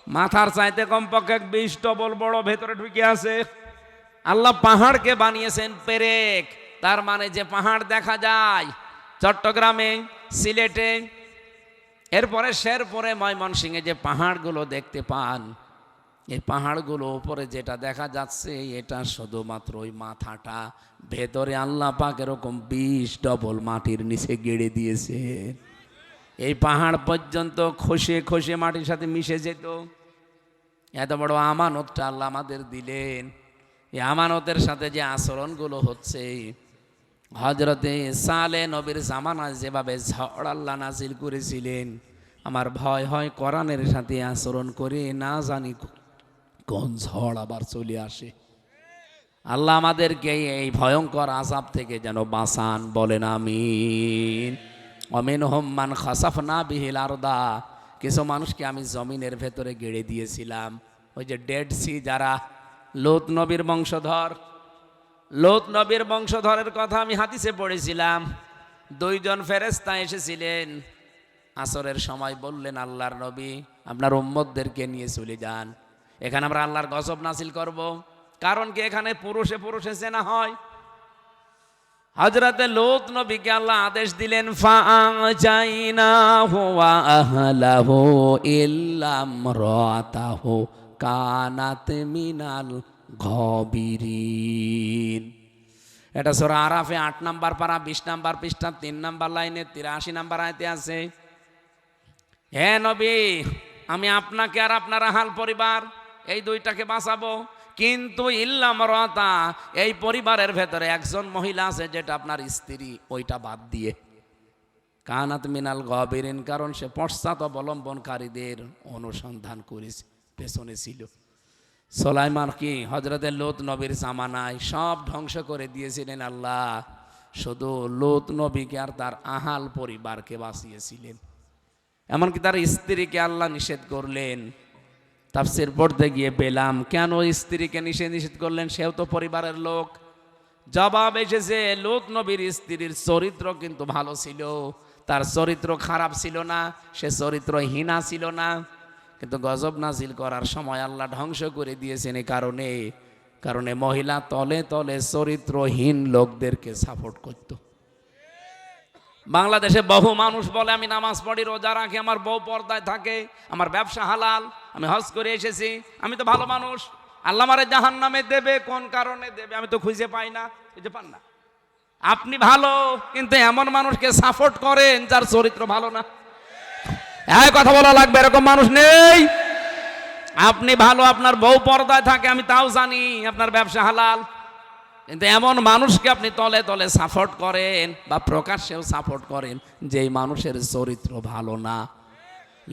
মাথার চাইতে কমপক্ষে 20 ডবল বড় ভেতরে ঢুকে আছে। আল্লাহ পাহাড়কে বানিয়েছেন পেরেক, তার মানে যে পাহাড় দেখা যায় চট্টগ্রামে, সিলেটে, এরপরে শেরপুরে, ময়মনসিংহে যে পাহাড়গুলো দেখতে পান, এই পাহাড়গুলো উপরে যেটা দেখা যাচ্ছে এটা শুধুমাত্র ওই মাথাটা, ভেতরে আল্লাহ পাক এরকম 20 ডবল মাটির নিচে গেড়ে দিয়েছে। এই পাহাড় পর্যন্ত খসে খসে মাটির সাথে মিশে যেত। এত বড় আমানতটা আল্লাহ আমাদের দিলেন। এই আমানতের সাথে যে আচরণগুলো হচ্ছে, হযরতে সালেহ নবীর জামানায় যেভাবে ঝড় আল্লাহ নাজিল করেছিলেন, আমার ভয় হয় কোরআনের সাথে আচরণ করে না জানি কোন ঝড় আবার চলে আসে। আল্লাহ আমাদেরকে এই ভয়ঙ্কর আযাব থেকে যেন বাঁচান, বলেন আমিন। অমিনহুম মান খাসাফনা বিহিল আরদা, কিছু মানুষকে আমি জমিনের ভেতরে গেড়ে দিয়েছিলাম। ওই যে ডেড সি, যারা লূত নবীর বংশধর, লূত নবীর বংশধরের কথা আমি হাদিসে পড়েছিলাম। 2 জন ফেরেশতা এসেছিলেন, আসরের সময় বললেন, আল্লাহর নবী আপনার উম্মতদেরকে নিয়ে চলে যান, এখানে আমরা আল্লাহর গজব নাজিল করব। কারণ কি, এখানে পুরুষে পুরুষে জেনা হয়। হযরতে লূত নবীকে আল্লাহ আদেশ দিলেন, ফাআজাইনাহু ওয়া আহলাহু ইল্লা ইমরাতাহু কানাত মিনাল গাবিরিন। এটা সূরা আরাফে 8 নম্বর পারা 20 নম্বর পৃষ্ঠা 3 নম্বর লাইনে 83 নম্বর আয়াতে আছে। হে নবী, আমি আপনাকে আর আপনার আহল পরিবার এই দুইটাকে বাঁচাবো, কিন্তু ইল্লা ইমরাতা, এই পরিবারের ভেতরে একজন মহিলা আছে যেটা আপনার স্ত্রী, ওইটা বাদ দিয়ে। কানাত মিনাল গাবিরিন, কারণ সে পশ্চাৎ অবলম্বনকারীদের অনুসন্ধান করেছে, পেছনে ছিল। সুলাইমান কি হযরতে লূত নবীর জামানায় সব ধ্বংস করে দিয়েছিলেন আল্লাহ, শুধু লূত নবীকে আর তার আহাল পরিবারকে বাঁচিয়েছিলেন। এমনকি তার স্ত্রীকে আল্লাহ নিষেধ করলেন। তাফসীর পড়তে গিয়ে পেলাম, কেন স্ত্রীকে নিষেধ করলেন? সেও তো পরিবারের লোক। জবাব এসেছে, লূত নবীর স্ত্রীর চরিত্র কিন্তু ভালো ছিল, তার চরিত্র খারাপ ছিল না, সে চরিত্রহীনা ছিল না। কিন্তু গজব নাজিল করার সময় আল্লাহ ধ্বংস করে দিয়েছেন এই কারণে মহিলা তলে তলে চরিত্রহীন লোকদেরকে সাপোর্ট করত। বাংলাদেশে বহু মানুষ বলে, আমি নামাজ পড়ি, রোজা রাখি, আমার বউ পর্দায় থাকে, আমার ব্যবসা হালাল, আমি হজ করে এসেছি, আমি তো ভালো মানুষ, আল্লাহ আমারে জাহান্নামে দেবে। কোন কারণে দেবে আমি তো খুঁজে পাই না। খুঁজে পান না? আপনি ভালো, কিন্তু এমন মানুষকে সাপোর্ট করেন যার চরিত্র ভালো না। এই কথা বলা লাগবে, এরকম মানুষ নেই। আপনি ভালো, আপনার বউ পর্দায় থাকে, আমি তাও জানি, আপনার ব্যবসা হালাল, কিন্তু এমন মানুষকে আপনি তলে তলে সাপোর্ট করেন বা প্রকাশ্যেও সাপোর্ট করেন যেই মানুষের চরিত্র ভালো না।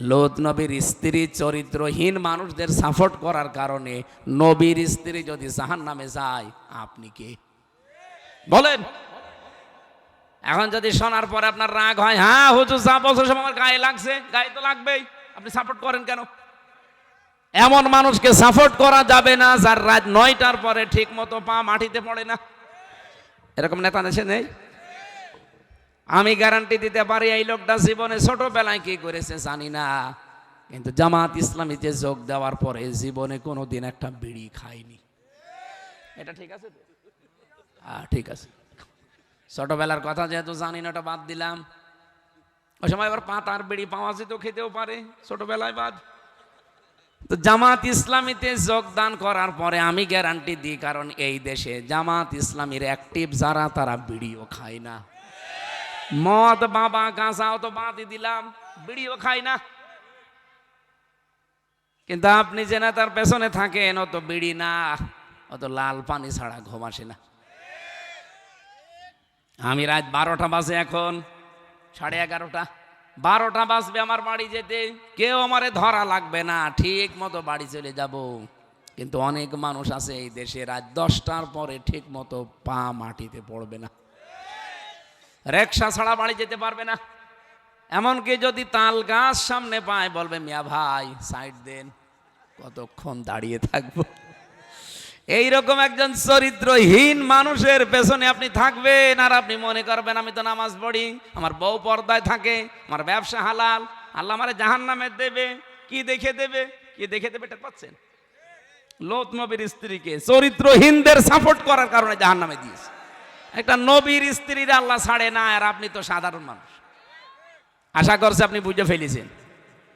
লূত নবীর স্ত্রী চরিত্রহীন মানুষদের সাপোর্ট করার কারণে নবীর স্ত্রী যদি জাহান্নামে যায়, আপনি কে বলেন? এখন যদি শোনার পরে আপনার রাগ হয়, হ্যাঁ হুজুর যা বছর আমার গায়ে লাগছে, গায়ে তো লাগবেই, আপনি সাপোর্ট করেন কেন? এমন মানুষকে সাপোর্ট করা যাবে না যার রাত 9টার পরে ঠিক মতো পা মাটিতে পড়ে না। এরকম নেতা দেশে নেই। আমি গ্যারান্টি দিতে পারি এই লোকটা জীবনে ছোটবেলায় কি করেছে জানি না, কিন্তু জামাত ইসলামীতে যোগ দেওয়ার পরে জীবনে কোনোদিন একটা বিড়ি খায়নি। এটা ঠিক আছে তো? হ্যাঁ ঠিক আছে। ছোটবেলার কথা যেহেতু জানি না, ওটা বাদ দিলাম। ওই সময় আবার পাতার বিড়ি পাওয়া যেত, খেতেও পারে, ছোটবেলায় বাদ। তো জামাত ইসলামীতে যোগদান করার পরে আমি গ্যারান্টি দিই, কারণ এই দেশে জামাত ইসলামীর অ্যাক্টিভ যারা, তারা বিড়িও খায় না। মদ বাবা গাঁজাও তো বাদই দিলাম, বিড়িও খায় না। কিন্তু আপনি যে না তার পেছনে থাকেন, ও তো বিড়ি না, ও তো লাল পানি ছাড়া ঘুম আসে না। আমি রাত 12টা বাজে, এখন 11:30, 12টা বাজবে আমার বাড়ি যেতে, কেউ আমারে ধরা লাগবে না, ঠিক মতো বাড়ি চলে যাব। কিন্তু অনেক মানুষ আছে এই দেশে রাত 10টার পরে ঠিক মতো পা মাটিতে পড়বে না, রিকশা ছাড়া বাড়ি যেতে পারবে না। এমনকি যদি তাল গাছ সামনে পায়, বলবে মিয়া ভাই সাইড দেন, কতক্ষণ দাঁড়িয়ে থাকবো। এইরকম একজন চরিত্রহীন মানুষের পেছনে আপনি থাকবেন, আর আপনি মনে করবেন আমি তো নামাজ পড়ি, আমার বউ পর্দায় থাকে, আমার ব্যবসা হালাল, আল্লাহ আমারে জাহান্নামে দেবে। কি দেখে দেবে? কি দেখে দেবে? এটা পাচ্ছেন? লূত নবীর স্ত্রীকে চরিত্রহীনদের সাপোর্ট করার কারণে জাহান্নামে দিয়েছে। একটা নবীর স্ত্রীর আল্লাহ ছাড়ে না, আর আপনি তো সাধারণ মানুষ। আশা করছে আপনি বুঝে ফেলেছেন।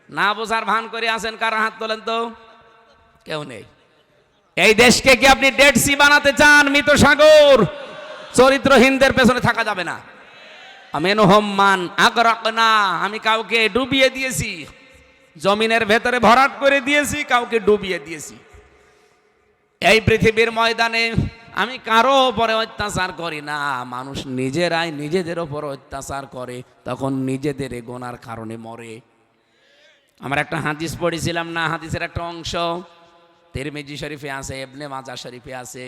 না বোঝার ভান করে আছেন, কারা হাত তোলেন তো? কেউ নেই। এই দেশকে কি আপনি ডেড সি বানাতে চান, মৃত সাগর? চরিত্রহীনদের পেছনে থাকা যাবে না। আমিনহুম মান আগরাকনা, আমি কাউকে ডুবিয়ে দিয়েছি, জমিনের ভেতরে ভরাট করে দিয়েছি, কাউকে ডুবিয়ে দিয়েছি। এই পৃথিবীর ময়দানে আমি কারো উপরে অত্যাচার করি না, মানুষ নিজেরাই নিজেদের উপর অত্যাচার করে, তখন নিজেদের গোনার কারণে মরে। আমরা একটা হাদিস পড়েছিলাম না, হাদিসের একটা অংশ তিরমিজি শরীফে আছে, ইবনে মাজাহ শরীফে আছে।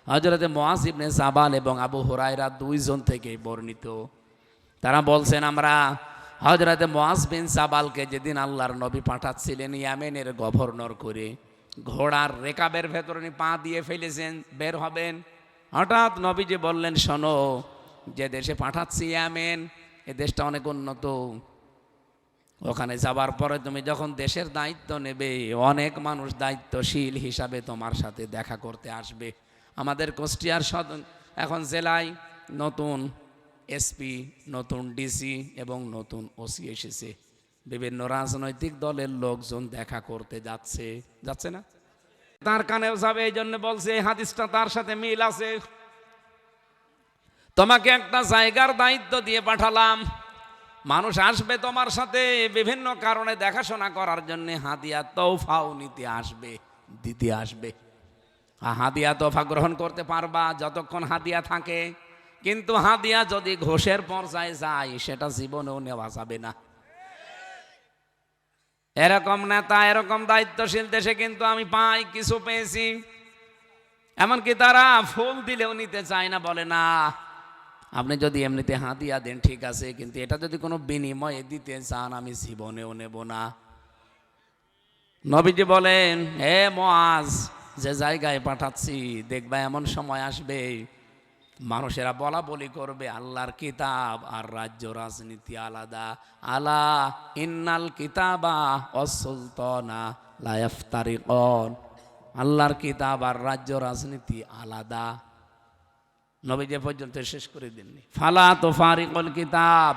হযরতে মুআজ ইবনে জাবাল এবং আবু হুরায়রা দুইজন থেকে বর্ণিত। তারা বলছেন, আমরা হযরতে মুআজ বিন জাবালকে যেদিন আল্লাহর নবী পাঠাচ্ছিলেন ইয়েমেনের গভর্নর করে, ঘোড়ার রেকাবের ভেতরে পা দিয়ে ফেলেছেন, বের হবেন। হঠাৎ নবীজি বললেন, শোনো, যে দেশে পাঠাচ্ছি ইয়েমেন, এ দেশটা অনেক উন্নত, ওখানে যাবার পরে তুমি যখন দেশের দায়িত্ব নেবে, অনেক মানুষ দায়িত্বশীল হিসাবে তোমার সাথে দেখা করতে আসবে। আমাদের কুষ্টিয়ার এখন জেলায় নতুন এসপি, নতুন ডিসি এবং নতুন ওসি এসেছে। বিভিন্ন রাজনৈতিক দলের লোকজন দেখা করতে যাচ্ছে না? তার কানেও যাবে। এই জন্য বলছে এই হাদিসটা তার সাথে মিল আছে। তোমাকে একটা জায়গার দায়িত্ব দিয়ে পাঠালাম, মানুষ আসবে তোমার সাথে বিভিন্ন কারণে দেখাশোনা করার জন্য, হাদিয়া তোফাও নিতে আসবে, দিতে আসবে। হাদিয়া তোফা গ্রহণ করতে পারবা যতক্ষণ হাদিয়া থাকে, কিন্তু হাদিয়া যদি ঘোষের পর্যায়ে যায় সেটা জীবনেও নেওয়া যাবে না। এরকম নেতা, এরকম দায়িত্বশীল দেশে কিন্তু আমি পাই, কিছু পেয়েছি। এমনকি তারা ফুল দিলেও নিতে চায় না, বলে না আপনি যদি এমনিতে হাদিয়া দেন ঠিক আছে, কিন্তু এটা যদি কোনো বিনিময়ে দিতে চান আমি জীবনেও নেব না। নবীজি বলেন, হে মুআজ, যে জায়গায় পাঠাচ্ছি দেখবা এমন সময় আসবে মানুষেরা বলা বলি করবে আল্লাহর কিতাব আর রাজ্য রাজনীতি আলাদা। আলা ইন্নাল কিতাবা ওয়াস-সুলতানা লা ইফতারিকুন। আল্লাহর কিতাব আর রাজ্য রাজনীতি আলাদা। নবী যে পর্যন্ত শেষ করে দেননি, ফালা তুফারিকুল কিতাব,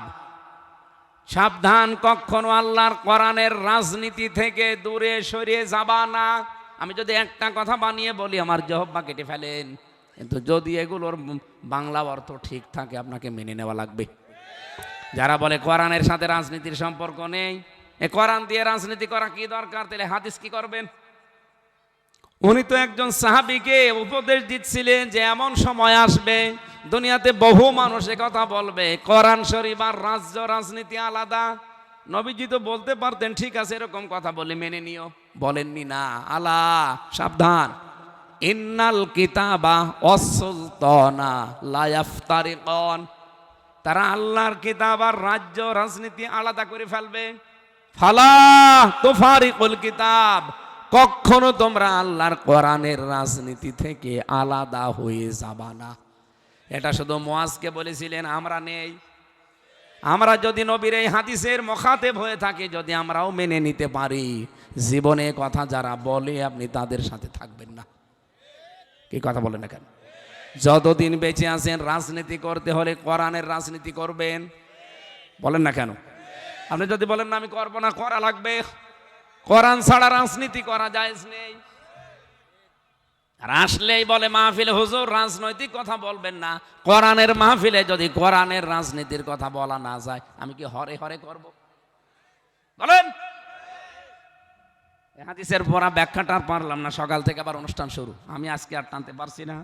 সাবধান, কখনো আল্লাহর কোরআনের রাজনীতি থেকে দূরে সরিয়ে যাবা না। আমি যদি একটা কথা বানিয়ে বলি আমার জিহ্বা কেটে ফেলেন, কিন্তু যদি এগুলোর বাংলা অর্থ ঠিক থাকে আপনাকে মেনে নেওয়া লাগবে। যারা বলে কোরআনের সাথে রাজনীতির সম্পর্ক নেই, এ কোরআন দিয়ে রাজনীতি করা কি দরকার, তাহলে হাদিস কি করবেন? উনি তো একজন সাহাবীকে উপদেশ দিচ্ছিলেন যে এমন সময় আসবে দুনিয়াতে বহু মানুষ কথা বলবে কোরআন শরীফ আর রাজ্য রাজনীতি আলাদা। নবীজি তো বলতে পারতেন ঠিক আছে এরকম কথা বলে মেনে নিও, বলেননি না। আলা সাবধান, ইন্নাল কিতাবা ওয়াস-সুলতানা লা ইফতারিকুন, তারা আল্লাহর কিতাব আর রাজ্য রাজনীতি আলাদা করে ফেলবে। ফালা তুফারিকুল কিতাব, কখনো তোমরা আল্লাহর কোরআনের রাজনীতি থেকে আলাদা হয়ে যাবা না। এটা শুধু মুআজকে বলেছিলেন, আমরা নেই। আমরা যদি নবীর এই হাদিসের মুখাতেব হয়ে থাকি, যদি আমরাও মেনে নিতে পারি, জীবনে কথা যারা বলে আপনি তাদের সাথে থাকবেন না। কি কথা বলেন না কেন? যতদিন বেঁচে আছেন রাজনীতি করতে হলে কোরআনের রাজনীতি করবেন, বলেন না কেন? আপনি যদি বলেন না আমি করবো না, করা লাগবে। কোরআন ছাড়া রাজনীতি করা জায়েজ নেই। আর আসলেই বলে মাহফিলে হুজুর রাজনৈতিক কথা বলবেন না, কোরআনের মাহফিলে যদি কোরআনের রাজনীতির কথা বলা না যায় আমি কি হরে হরে করব? বলেন। হাদিসের পড়া ব্যাখ্যাটা আর পারলাম না, সকাল থেকে আবার অনুষ্ঠান শুরু, আমি আজকে আর টানতে পারছি না।